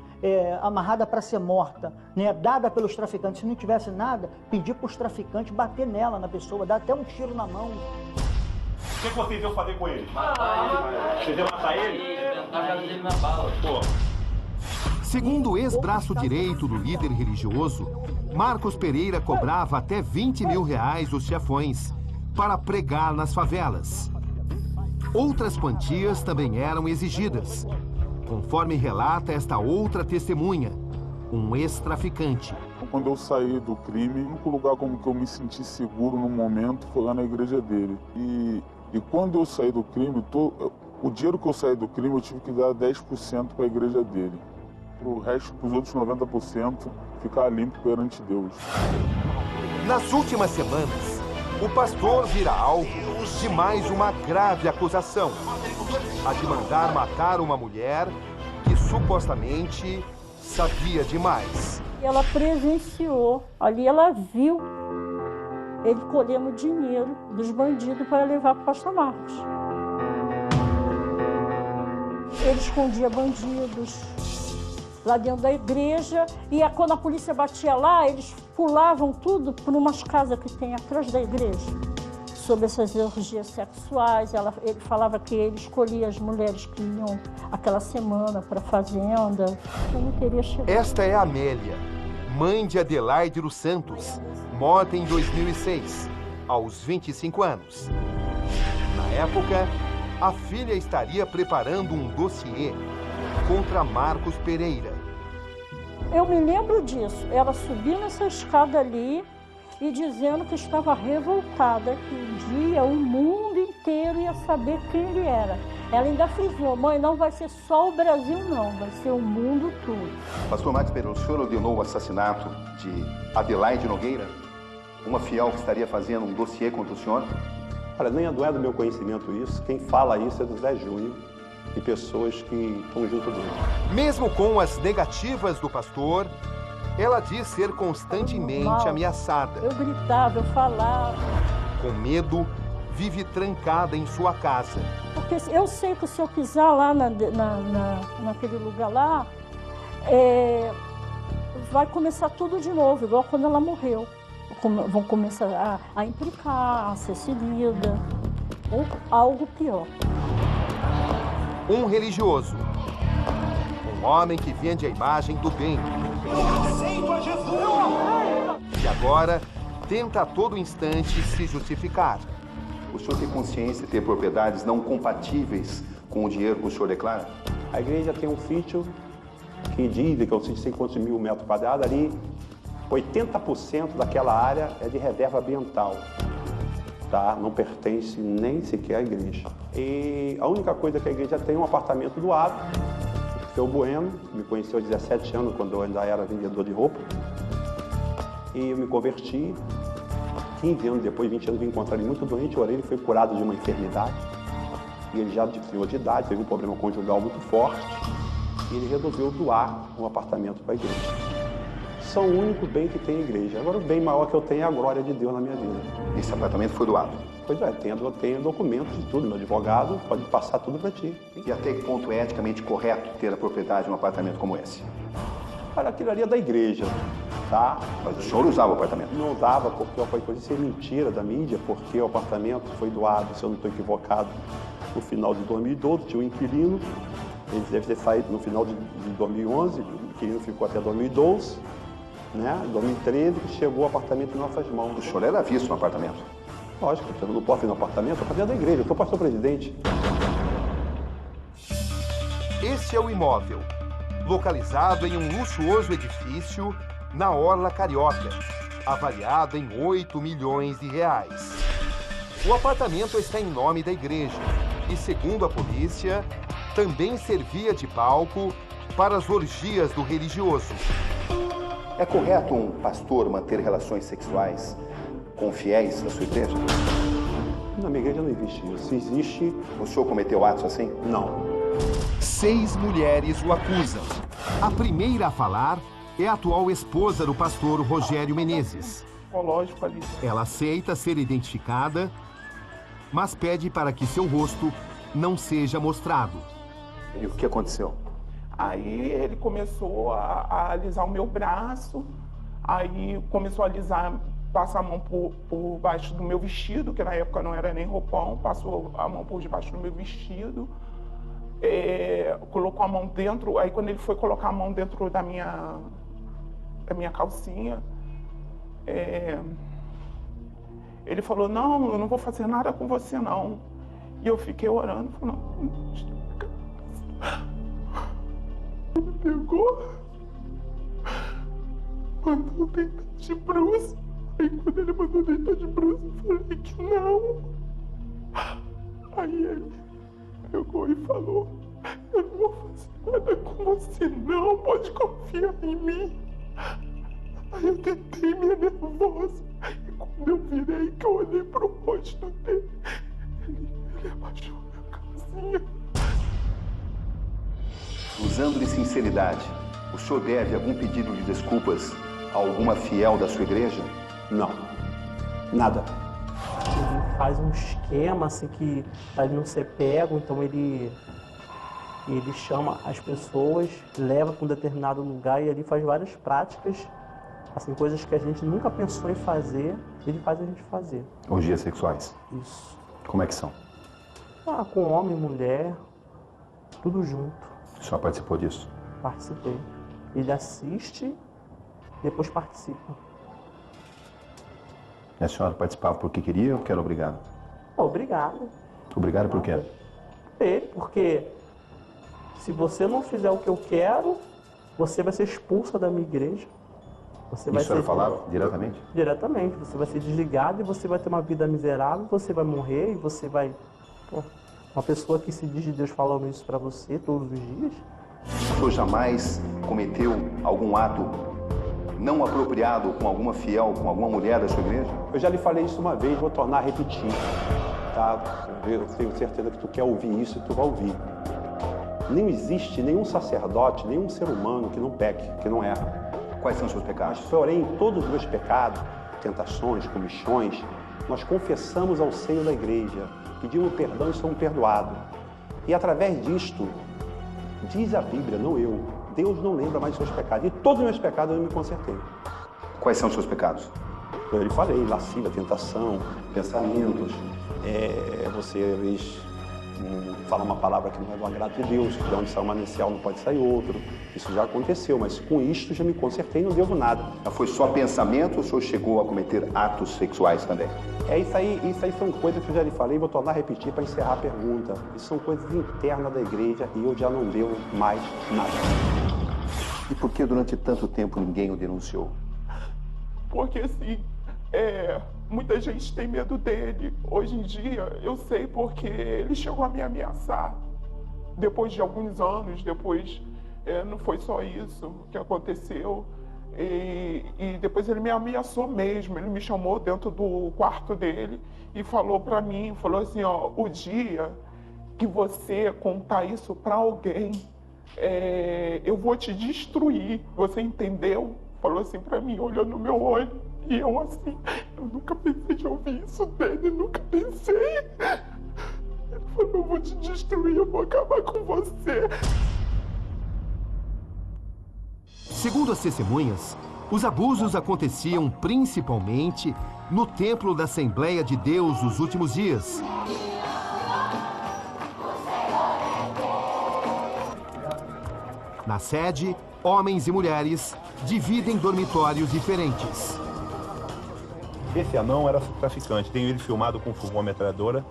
amarrada para ser morta, né, dada pelos traficantes, se não tivesse nada, pedir para os traficantes bater nela, na pessoa, dar até um tiro na mão. O que vocês iam fazer com ele? Matar ele. Vocês iam matar ele? Tacar ele na bala. Pô. Segundo o ex-braço direito do líder religioso, Marcos Pereira cobrava até R$20 mil dos chefões para pregar nas favelas. Outras quantias também eram exigidas, conforme relata esta outra testemunha, um ex-traficante. Quando eu saí do crime, o único lugar como que eu me senti seguro no momento foi lá na igreja dele. E quando eu saí do crime, o dinheiro que eu saí do crime eu tive que dar 10% para a igreja dele. O resto, os outros 90%, ficar limpo perante Deus. Nas últimas semanas, o pastor vira alvo de mais uma grave acusação. A de mandar matar uma mulher que supostamente sabia demais. Ela presenciou, ali ela viu ele colhendo dinheiro dos bandidos para levar para o pastor Marcos. Ele escondia bandidos lá dentro da igreja, e quando a polícia batia lá, eles pulavam tudo por umas casas que tem atrás da igreja. sobre essas orgias sexuais. Ele falava que ele escolhia as mulheres que iam aquela semana para a fazenda. Eu não queria chegar. Esta é a Amélia, mãe de Adelaide dos Santos, morta em 2006, aos 25 anos. Na época, a filha estaria preparando um dossiê contra Marcos Pereira. Eu me lembro disso, ela subindo essa escada ali e dizendo que estava revoltada, que um dia o mundo inteiro ia saber quem ele era. Ela ainda frisou: mãe, não vai ser só o Brasil não, vai ser o mundo todo. Pastor Marcos Pereira, o senhor ordenou o assassinato de Adelaide Nogueira, uma fiel que estaria fazendo um dossiê contra o senhor? Olha, nem não é do meu conhecimento isso. Quem fala isso é do Zé Júnior e pessoas que estão junto dele. Mesmo com as negativas do pastor, ela diz ser constantemente ameaçada. Eu gritava, eu falava. Com medo, vive trancada em sua casa. Porque eu sei que se eu pisar lá naquele lugar lá, vai começar tudo de novo, igual quando ela morreu. Vão começar a implicar, a ser seguida, ou algo pior. Um religioso, um homem que vende a imagem do bem. Eu aceito a Jesus! E agora tenta a todo instante se justificar. O senhor tem consciência de ter propriedades não compatíveis com o dinheiro que o senhor declara? A igreja tem um sítio que dizem que é um sítio de 50 mil metros quadrados. Ali, 80% daquela área é de reserva ambiental. Tá? Não pertence nem sequer à igreja. E a única coisa que a igreja tem é um apartamento doado. O seu Bueno me conheceu há 17 anos, quando eu ainda era vendedor de roupa. E eu me converti. 15 anos depois, 20 anos, vim encontrar ele muito doente. Orei, ele foi curado de uma enfermidade. E ele já senhor de idade, teve um problema conjugal muito forte. E ele resolveu doar um apartamento para a igreja. São o único bem que tem a igreja. Agora, o bem maior que eu tenho é a glória de Deus na minha vida. Esse apartamento foi doado? Pois é, tenho documentos de tudo. Meu advogado pode passar tudo para ti. E até que ponto é eticamente correto ter a propriedade de um apartamento como esse? Olha, aquilo ali é da igreja, tá? Mas o senhor usava o apartamento? Não usava, porque pode ser mentira da mídia, porque o apartamento foi doado, se eu não estou equivocado, no final de 2012, tinha um inquilino. Ele deve ter saído no final de 2011, o inquilino ficou até 2012. Né? Em 2013, chegou o apartamento em nossas mãos. O senhor era visto no apartamento? Lógico, eu não posso ir no apartamento, eu estou fazendo da igreja, eu sou pastor presidente. Este é o imóvel, localizado em um luxuoso edifício na Orla Carioca, avaliado em 8 milhões de reais. O apartamento está em nome da igreja e, segundo a polícia, também servia de palco para as orgias do religioso. É correto um pastor manter relações sexuais com fiéis da sua igreja? Na minha igreja não existe isso. Se existe... O senhor cometeu atos assim? Não. 6 mulheres o acusam. A primeira a falar é a atual esposa do pastor Rogério Menezes. Psicológico ali. Ela aceita ser identificada, mas pede para que seu rosto não seja mostrado. E o que aconteceu? Aí ele começou a alisar o meu braço, aí começou a alisar, passar a mão por baixo do meu vestido, que na época não era nem roupão, passou a mão por debaixo do meu vestido, colocou a mão dentro, aí quando ele foi colocar a mão dentro da minha calcinha, ele falou: não, eu não vou fazer nada com você não. E eu fiquei orando, falando: ele pegou, mandou deitar de bruços. Aí quando ele mandou deitar de bruços, eu falei que não. Aí ele pegou e falou: eu não vou fazer nada com você não, pode confiar em mim. Aí eu tentei, me nervosa. E quando eu virei, que eu olhei pro rosto dele, ele abaixou a calcinha. Usando-lhe sinceridade, o senhor deve algum pedido de desculpas a alguma fiel da sua igreja? Não. Nada. Ele faz um esquema assim que para ele não ser pego, então ele chama as pessoas, leva para um determinado lugar e ali faz várias práticas Assim, coisas que a gente nunca pensou em fazer, ele faz a gente fazer. Orgias sexuais? Isso. Como é que são? Ah, com homem, mulher, tudo junto. A senhora participou disso? Participei. Ele assiste, depois participa. E a senhora participava porque queria ou porque era obrigado? Obrigado. Obrigado por quê? Porque se você não fizer o que eu quero, você vai ser expulsa da minha igreja. Você vai Isso a senhora ser... falava diretamente? Diretamente. Você vai ser desligado e você vai ter uma vida miserável, você vai morrer e você vai... Pô, uma pessoa que se diz de Deus falando isso pra você todos os dias. O senhor jamais cometeu algum ato não apropriado com alguma fiel, com alguma mulher da sua igreja? Eu já lhe falei isso uma vez, vou tornar a repetir, tá? Eu tenho certeza que tu quer ouvir isso e tu vai ouvir. Não existe nenhum sacerdote, nenhum ser humano que não peque, que não erra. Quais são os seus pecados? Porém, todos os meus pecados, tentações, comichões, nós confessamos ao seio da igreja, pedimos perdão e somos perdoados. E através disto, diz a Bíblia, não eu, Deus não lembra mais dos seus pecados. E todos os meus pecados eu me consertei. Quais são os seus pecados? Eu lhe falei, lascívia, tentação, pensamentos, você às vezes fala uma palavra que não é do agrado de Deus, que de onde sai um manancial não pode sair outro. Isso já aconteceu, mas com isto já me consertei e não devo nada. Foi só pensamento ou o senhor chegou a cometer atos sexuais também? Isso aí são coisas que eu já lhe falei, vou tornar a repetir para encerrar a pergunta. Isso são coisas internas da igreja e eu já não devo mais nada. E por que durante tanto tempo ninguém o denunciou? Porque assim, muita gente tem medo dele. Hoje em dia, eu sei porque ele chegou a me ameaçar. Depois de alguns anos, depois, não foi só isso que aconteceu. E depois ele me ameaçou mesmo. Ele me chamou dentro do quarto dele e falou pra mim, falou assim, ó, o dia que você contar isso pra alguém, eu vou te destruir. Você entendeu? Falou assim pra mim, olhando no meu olho. E eu assim, eu nunca pensei de ouvir isso dele, nunca pensei. Ele falou, eu vou te destruir, eu vou acabar com você. Segundo as testemunhas, os abusos aconteciam principalmente no Templo da Assembleia de Deus nos últimos dias. Na sede, homens e mulheres dividem dormitórios diferentes. Esse anão era traficante, tenho ele filmado com uma metralhadora.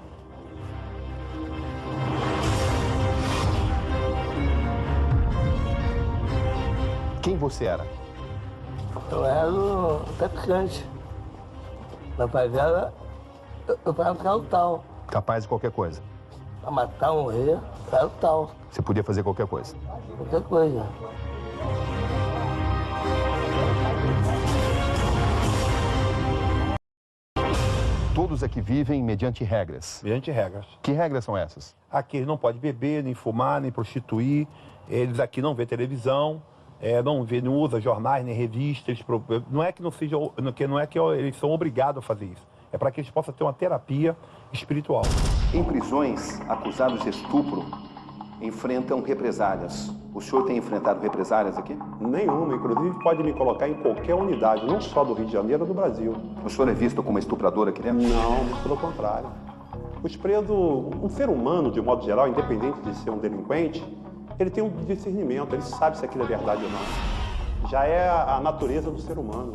Quem você era? Eu era o traficante. Na favela, eu era o tal. Capaz de qualquer coisa? Pra matar, morrer, eu era o tal. Você podia fazer qualquer coisa? Qualquer coisa. Todos aqui vivem mediante regras. Mediante regras. Que regras são essas? Aqui eles não podem beber, nem fumar, nem prostituir. Eles aqui não vê televisão, não usa jornais, nem revistas. Não é que eles são obrigados a fazer isso. É para que eles possam ter uma terapia espiritual. Em prisões, acusados de estupro enfrentam represálias. O senhor tem enfrentado represálias aqui? Nenhuma, inclusive pode me colocar em qualquer unidade, não só do Rio de Janeiro, do Brasil. O senhor é visto como estuprador aqui dentro? Não, muito pelo contrário. Os presos, um ser humano, de modo geral, independente de ser um delinquente, ele tem um discernimento, ele sabe se aquilo é verdade ou não. Já é a natureza do ser humano.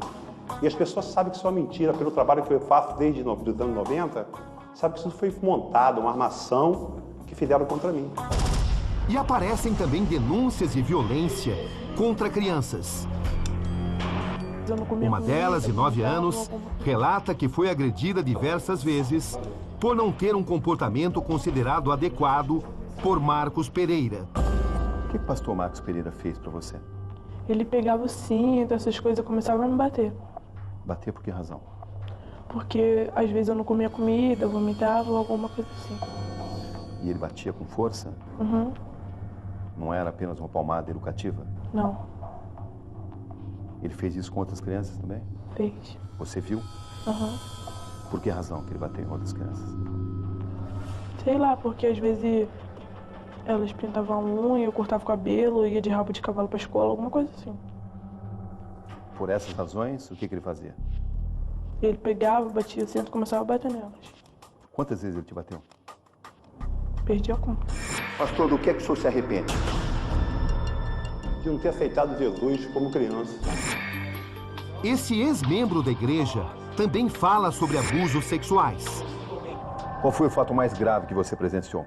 E as pessoas sabem que isso é uma mentira, pelo trabalho que eu faço desde os anos 90, sabe que isso foi montado, uma armação que fizeram contra mim. E aparecem também denúncias de violência contra crianças. Uma delas, de 9 anos, relata que foi agredida diversas vezes por não ter um comportamento considerado adequado por Marcos Pereira. O que o pastor Marcos Pereira fez para você? Ele pegava o cinto, essas coisas, começava a me bater. Bater por que razão? Porque às vezes eu não comia comida, vomitava ou alguma coisa assim. E ele batia com força? Uhum. Não era apenas uma palmada educativa? Não. Ele fez isso com outras crianças também? Fez. Você viu? Uhum. Por que razão que ele bateu em outras crianças? Sei lá, porque às vezes elas pintavam a unha, eu cortava o cabelo, ia de rabo de cavalo pra escola, alguma coisa assim. Por essas razões, o que ele fazia? Ele pegava, batia o centro e começava a bater nelas. Quantas vezes ele te bateu? Perdi a conta. Pastor, do que é que o senhor se arrepende? De não ter aceitado Jesus como criança. Esse ex-membro da igreja também fala sobre abusos sexuais. Qual foi o fato mais grave que você presenciou?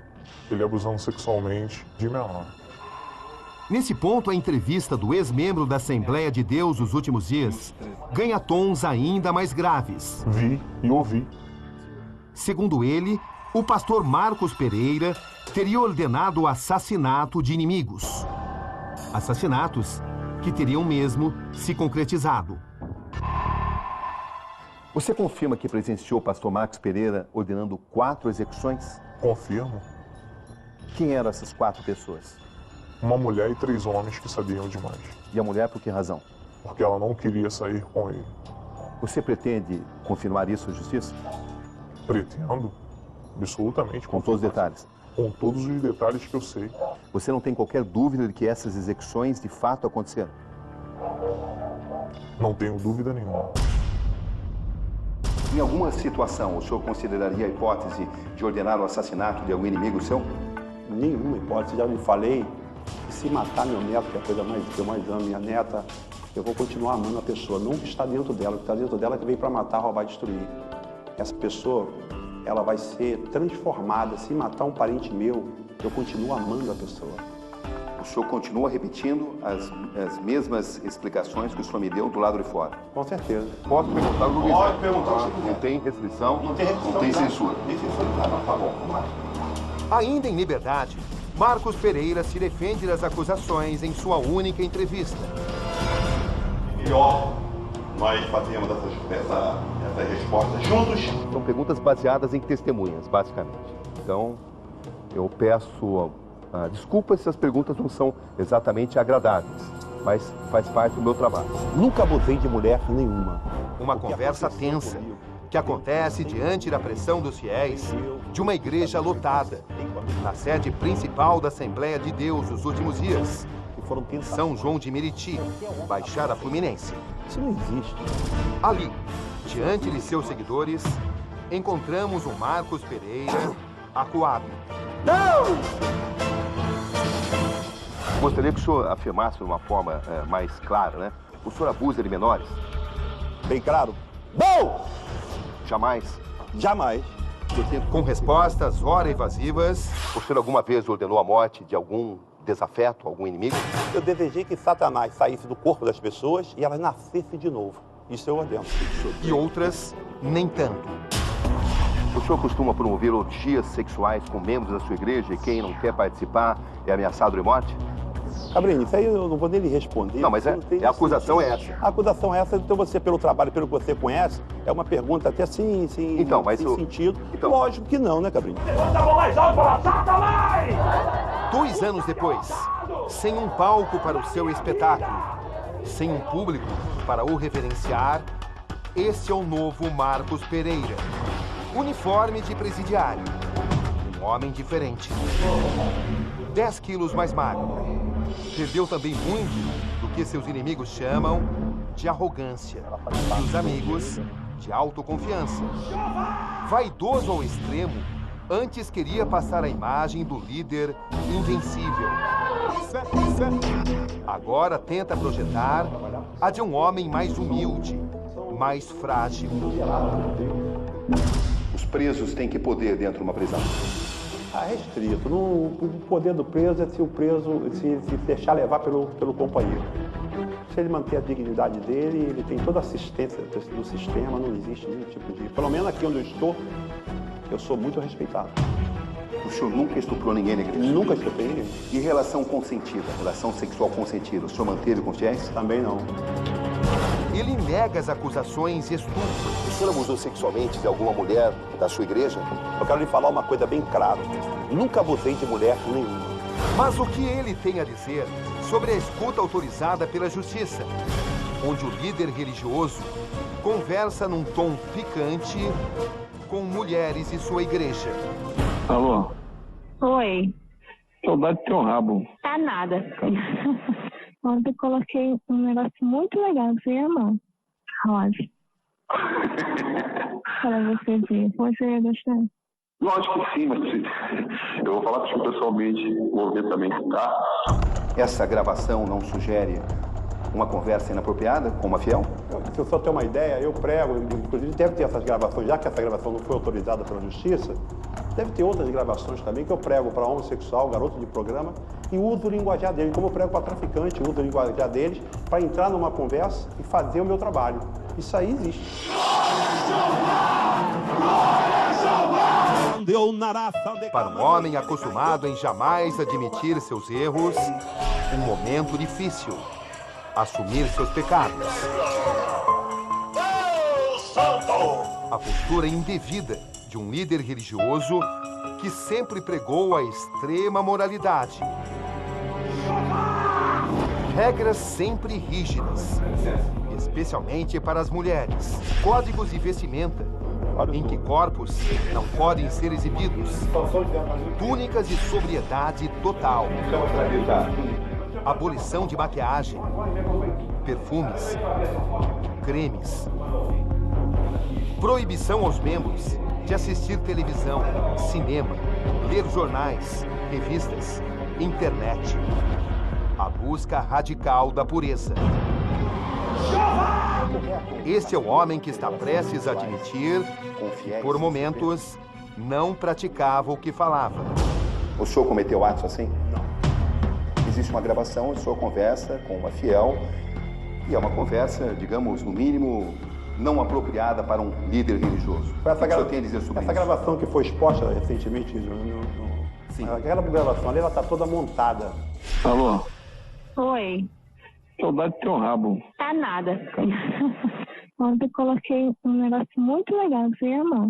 Ele abusando sexualmente de menor. Nesse ponto, a entrevista do ex-membro da Assembleia de Deus nos últimos dias ganha tons ainda mais graves. Vi e ouvi. Segundo ele, o pastor Marcos Pereira teria ordenado o assassinato de inimigos. Assassinatos que teriam mesmo se concretizado. Você confirma que presenciou o pastor Marcos Pereira ordenando 4 execuções? Confirmo. Quem eram essas 4 pessoas? Uma mulher e 3 homens que sabiam demais. E a mulher por que razão? Porque ela não queria sair com ele. Você pretende confirmar isso à justiça? Pretendo. Absolutamente. Com todos os detalhes? Com todos os detalhes que eu sei. Você não tem qualquer dúvida de que essas execuções de fato aconteceram? Não tenho dúvida nenhuma. Em alguma situação, o senhor consideraria a hipótese de ordenar o assassinato de algum inimigo seu? Nenhuma hipótese. Já me falei que se matar meu neto, que é a coisa que eu mais amo, minha neta, eu vou continuar amando a pessoa. Não o que está dentro dela. O que está dentro dela é que veio para matar, roubar e destruir. Essa pessoa, ela vai ser transformada. Se matar um parente meu, eu continuo amando a pessoa. O senhor continua repetindo as mesmas explicações que o senhor me deu do lado de fora? Com certeza. Posso perguntar o que quiser? Pode perguntar. Não tem restrição? Não tem restrição. Não tem censura? Não tem censura. Tá bom, vamos lá. Ainda em liberdade, Marcos Pereira se defende das acusações em sua única entrevista. Melhor nós fazemos essa resposta juntos. São perguntas baseadas em testemunhas, basicamente. Então, eu peço desculpas se as perguntas não são exatamente agradáveis, mas faz parte do meu trabalho. Nunca abusei de mulher nenhuma. Uma conversa tensa que acontece diante da pressão dos fiéis de uma igreja lotada, na sede principal da Assembleia de Deus nos últimos dias, São João de Meriti, Baixada Fluminense. Isso não existe. Ali, diante de seus seguidores, encontramos o Marcos Pereira acuado. Não! Gostaria que o senhor afirmasse de uma forma mais clara, né? O senhor abusa de menores? Bem claro. Não! Jamais? Jamais. Com respostas ora evasivas. O senhor alguma vez ordenou a morte de algum desafeto, algum inimigo? Eu desejei que Satanás saísse do corpo das pessoas e elas nascessem de novo. Isso eu ordeno. E outras, nem tanto. O senhor costuma promover orgias sexuais com membros da sua igreja e quem não quer participar é ameaçado de morte? Cabrinho, isso aí eu não vou nem lhe responder. Não, mas a acusação é essa. A acusação é essa, então você, pelo trabalho, pelo que você conhece, é uma pergunta até sim, então, mas sem sentido. Então... Lógico que não, né, Cabrinho? Levanta a mão mais alto e fala, Satanás! 2 anos depois, sem um palco para o seu espetáculo, sem um público para o reverenciar, esse é o novo Marcos Pereira. Uniforme de presidiário. Um homem diferente. 10 quilos mais magro. Perdeu também muito do que seus inimigos chamam de arrogância. E os amigos de autoconfiança. Vaidoso ao extremo, antes queria passar a imagem do líder invencível. Agora tenta projetar a de um homem mais humilde, mais frágil. Os presos têm que poder dentro de uma prisão? Restrito. O poder do preso é se o preso se deixar levar pelo companheiro. Se ele manter a dignidade dele, ele tem toda a assistência do sistema, não existe nenhum tipo de... Pelo menos aqui onde eu estou, eu sou muito respeitado. O senhor nunca estuprou ninguém na igreja? Nunca estuprei ninguém. E relação consentida, relação sexual consentida, o senhor manteve com fiéis? Também não. Ele nega as acusações de estupro. O senhor abusou sexualmente de alguma mulher da sua igreja? Eu quero lhe falar uma coisa bem clara. Nunca abusei de mulher nenhuma. Mas o que ele tem a dizer sobre a escuta autorizada pela justiça, onde o líder religioso conversa num tom picante com mulheres de sua igreja? Alô? Oi. Saudade do teu rabo. Tá nada. Ontem eu coloquei um negócio muito legal pra você amar. Rosa. Para você ver. Você ia gostar? Lógico que sim, mas eu vou falar contigo pessoalmente, vou ver também, tá? Essa gravação não sugere uma conversa inapropriada com uma fiel? Se eu só ter uma ideia, eu prego, inclusive deve ter essas gravações, já que essa gravação não foi autorizada pela justiça, deve ter outras gravações também que eu prego para homossexual, garoto de programa, e uso o linguajar deles, como eu prego para traficante, uso o linguajar deles para entrar numa conversa e fazer o meu trabalho. Isso aí existe. Para um homem acostumado em jamais admitir seus erros, um momento difícil. Assumir seus pecados. A postura indevida de um líder religioso que sempre pregou a extrema moralidade. Regras sempre rígidas, especialmente para as mulheres. Códigos de vestimenta, em que corpos não podem ser exibidos. Túnicas de sobriedade total. Abolição de maquiagem, perfumes, cremes. Proibição aos membros de assistir televisão, cinema, ler jornais, revistas, internet. A busca radical da pureza. Este é o homem que está prestes a admitir que, por momentos, não praticava o que falava. O senhor cometeu atos assim? Não. Existe uma gravação de sua conversa com uma fiel e é uma conversa, digamos, no mínimo, não apropriada para um líder religioso. O que o senhor tem a dizer sobre isso? Essa gravação que foi exposta recentemente, sim. Aquela gravação ali, ela está toda montada. Alô? Oi. Saudade do teu rabo. Tá nada. Ontem eu coloquei um negócio muito legal pra você amar.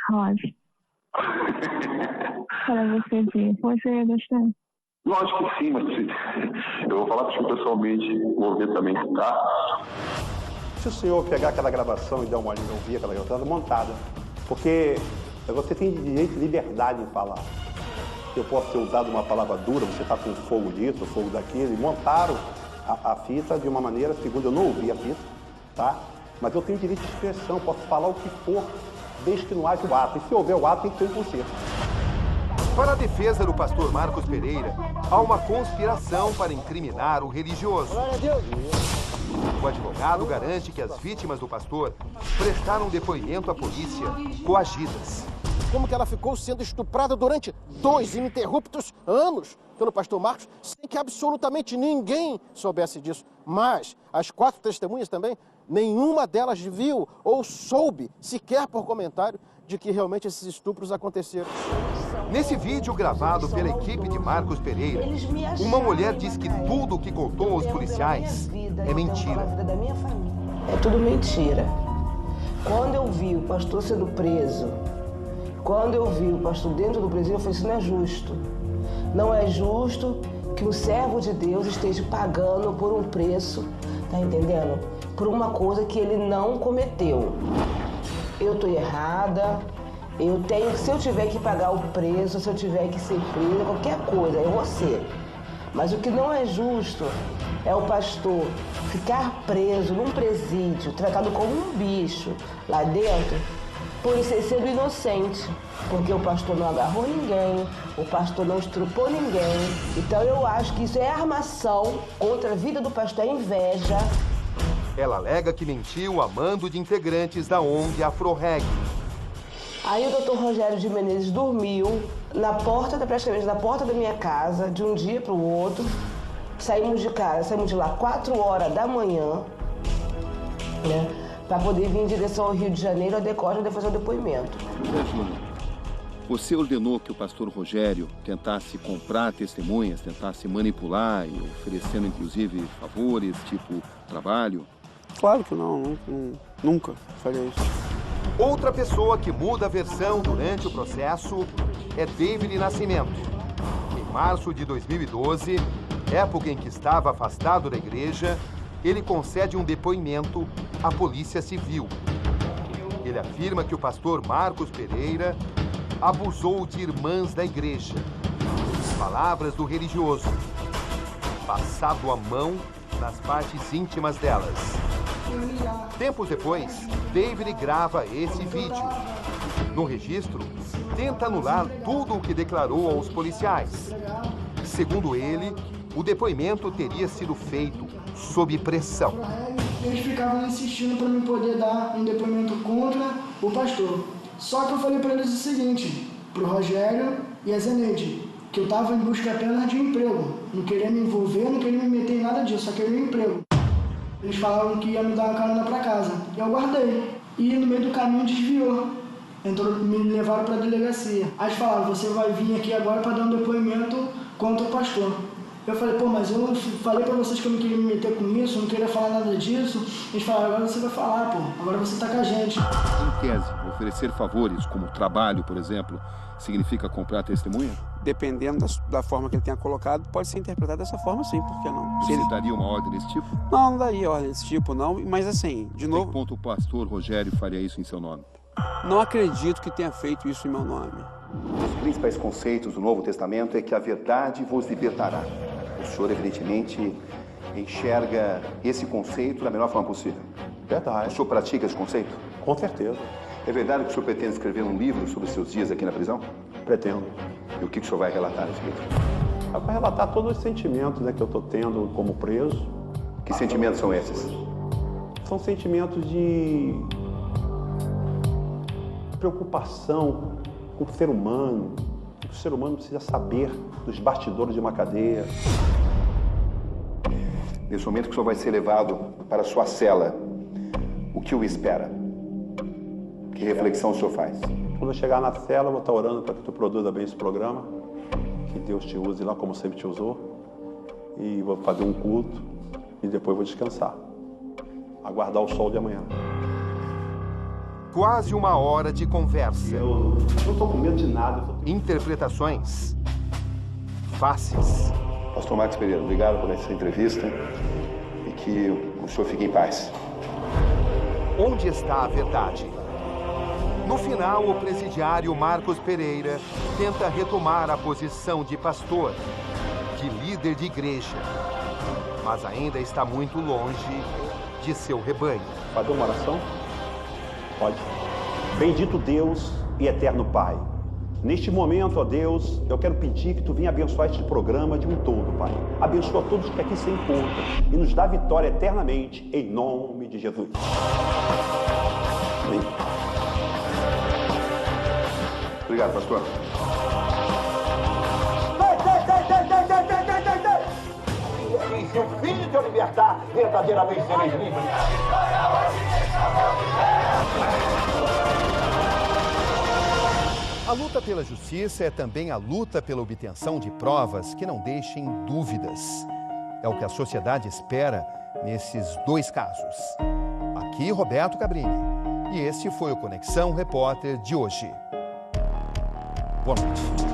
Rosa. Para você ver. Você ia gostar? Lógico que sim, mas eu vou falar contigo pessoalmente, vou ver também, tá? Se o senhor pegar aquela gravação e dar uma olhada, ouvir aquela gravação, ela é montada. Porque você tem direito e liberdade em falar. Eu posso ter usado uma palavra dura, você está com fogo disso, fogo daquilo, e montaram a fita de uma maneira, segundo eu não ouvi a fita, tá? Mas eu tenho direito de expressão, posso falar o que for, desde que não haja o ato. E se houver o ato, tem que ter um conserto. Para a defesa do pastor Marcos Pereira, há uma conspiração para incriminar o religioso. O advogado garante que as vítimas do pastor prestaram depoimento à polícia coagidas. Como que ela ficou sendo estuprada durante 2 ininterruptos anos pelo pastor Marcos, sem que absolutamente ninguém soubesse disso. Mas as 4 testemunhas também, nenhuma delas viu ou soube, sequer por comentário, de que realmente esses estupros aconteceram. Nesse vídeo gravado pela equipe de Marcos Pereira, uma mulher diz que tudo o que contou aos policiais é mentira. É tudo mentira. Quando eu vi o pastor sendo preso, quando eu vi o pastor dentro do presídio, eu falei, isso não é justo. Não é justo que um servo de Deus esteja pagando por um preço, tá entendendo? Por uma coisa que ele não cometeu. Eu tô errada, eu tenho, se eu tiver que pagar o preço, se eu tiver que ser presa, qualquer coisa, eu vou ser. Mas o que não é justo é o pastor ficar preso num presídio, tratado como um bicho lá dentro, por ser sendo inocente. Porque o pastor não agarrou ninguém, o pastor não estrupou ninguém. Então eu acho que isso é armação contra a vida do pastor, é inveja. Ela alega que mentiu a mando de integrantes da ONG AfroReg. Aí o doutor Rogério de Menezes dormiu praticamente na porta da minha casa, de um dia para o outro. Saímos de casa, saímos de lá 4 horas da manhã, né, para poder vir em direção ao Rio de Janeiro, a Decória, fazer o depoimento. Júnior, você ordenou que o pastor Rogério tentasse comprar testemunhas, tentasse manipular e oferecendo inclusive favores, tipo trabalho? Claro que não, nunca faria isso. Outra pessoa que muda a versão durante o processo é David Nascimento. Em março de 2012, época em que estava afastado da igreja, ele concede um depoimento à Polícia Civil. Ele afirma que o pastor Marcos Pereira abusou de irmãs da igreja. Palavras do religioso. passado a mão nas partes íntimas delas. Tempos depois, David grava esse vídeo. No registro, tenta anular tudo o que declarou aos policiais. Segundo ele, o depoimento teria sido feito sob pressão. Eles ficavam insistindo para mim poder dar um depoimento contra o pastor. Só que eu falei para eles o seguinte, para o Rogério e a Zeneide, que eu estava em busca apenas de um emprego. Não queria me envolver, não queria me meter em nada disso, só queria um emprego. Eles falavam que ia me dar uma carona para casa. Eu aguardei. E no meio do caminho desviou. Me levaram para a delegacia. Aí eles falaram, você vai vir aqui agora para dar um depoimento contra o pastor. Eu falei, pô, mas eu falei para vocês que eu não queria me meter com isso, não queria falar nada disso. Eles falaram, agora você vai falar, pô, agora você tá com a gente. Em tese, oferecer favores, como trabalho, por exemplo, significa comprar testemunha? Dependendo da forma que ele tenha colocado, pode ser interpretado dessa forma, sim, por que não? Você daria uma ordem desse tipo? Não daria ordem desse tipo, não, mas assim, de novo... Em que ponto o pastor Rogério faria isso em seu nome? Não acredito que tenha feito isso em meu nome. Um dos principais conceitos do Novo Testamento é que a verdade vos libertará. O senhor, evidentemente, enxerga esse conceito da melhor forma possível. Verdade. O senhor pratica esse conceito? Com certeza. É verdade que o senhor pretende escrever um livro sobre os seus dias aqui na prisão? Pretendo. E o que o senhor vai relatar nesse livro? Eu vou relatar todos os sentimentos, né, que eu estou tendo como preso. Que sentimentos são esses? São sentimentos de preocupação com o ser humano. O ser humano precisa saber dos bastidores de uma cadeia. Nesse momento que o senhor vai ser levado para a sua cela, o que o espera? Que reflexão o senhor faz? Quando eu chegar na cela, eu vou estar orando para que tu produza bem esse programa, que Deus te use lá como sempre te usou, e vou fazer um culto e depois vou descansar, aguardar o sol de amanhã. Quase uma hora de conversa. Eu não estou com medo de nada. Interpretações. Faces. Pastor Marcos Pereira, obrigado por essa entrevista e que o senhor fique em paz. Onde está a verdade? No final, o presidiário Marcos Pereira tenta retomar a posição de pastor, de líder de igreja, mas ainda está muito longe de seu rebanho. Fazer uma oração? Pode. Bendito Deus e eterno Pai. Neste momento, ó Deus, eu quero pedir que tu venha abençoar este programa de um todo, Pai. Abençoa todos que aqui se encontram e nos dá vitória eternamente, em nome de Jesus. Amém. Obrigado, pastor. E se o Filho te libertar, verdadeiramente sereis livres. A luta pela justiça é também a luta pela obtenção de provas que não deixem dúvidas. É o que a sociedade espera nesses dois casos. Aqui, Roberto Cabrini. E este foi o Conexão Repórter de hoje. Boa noite.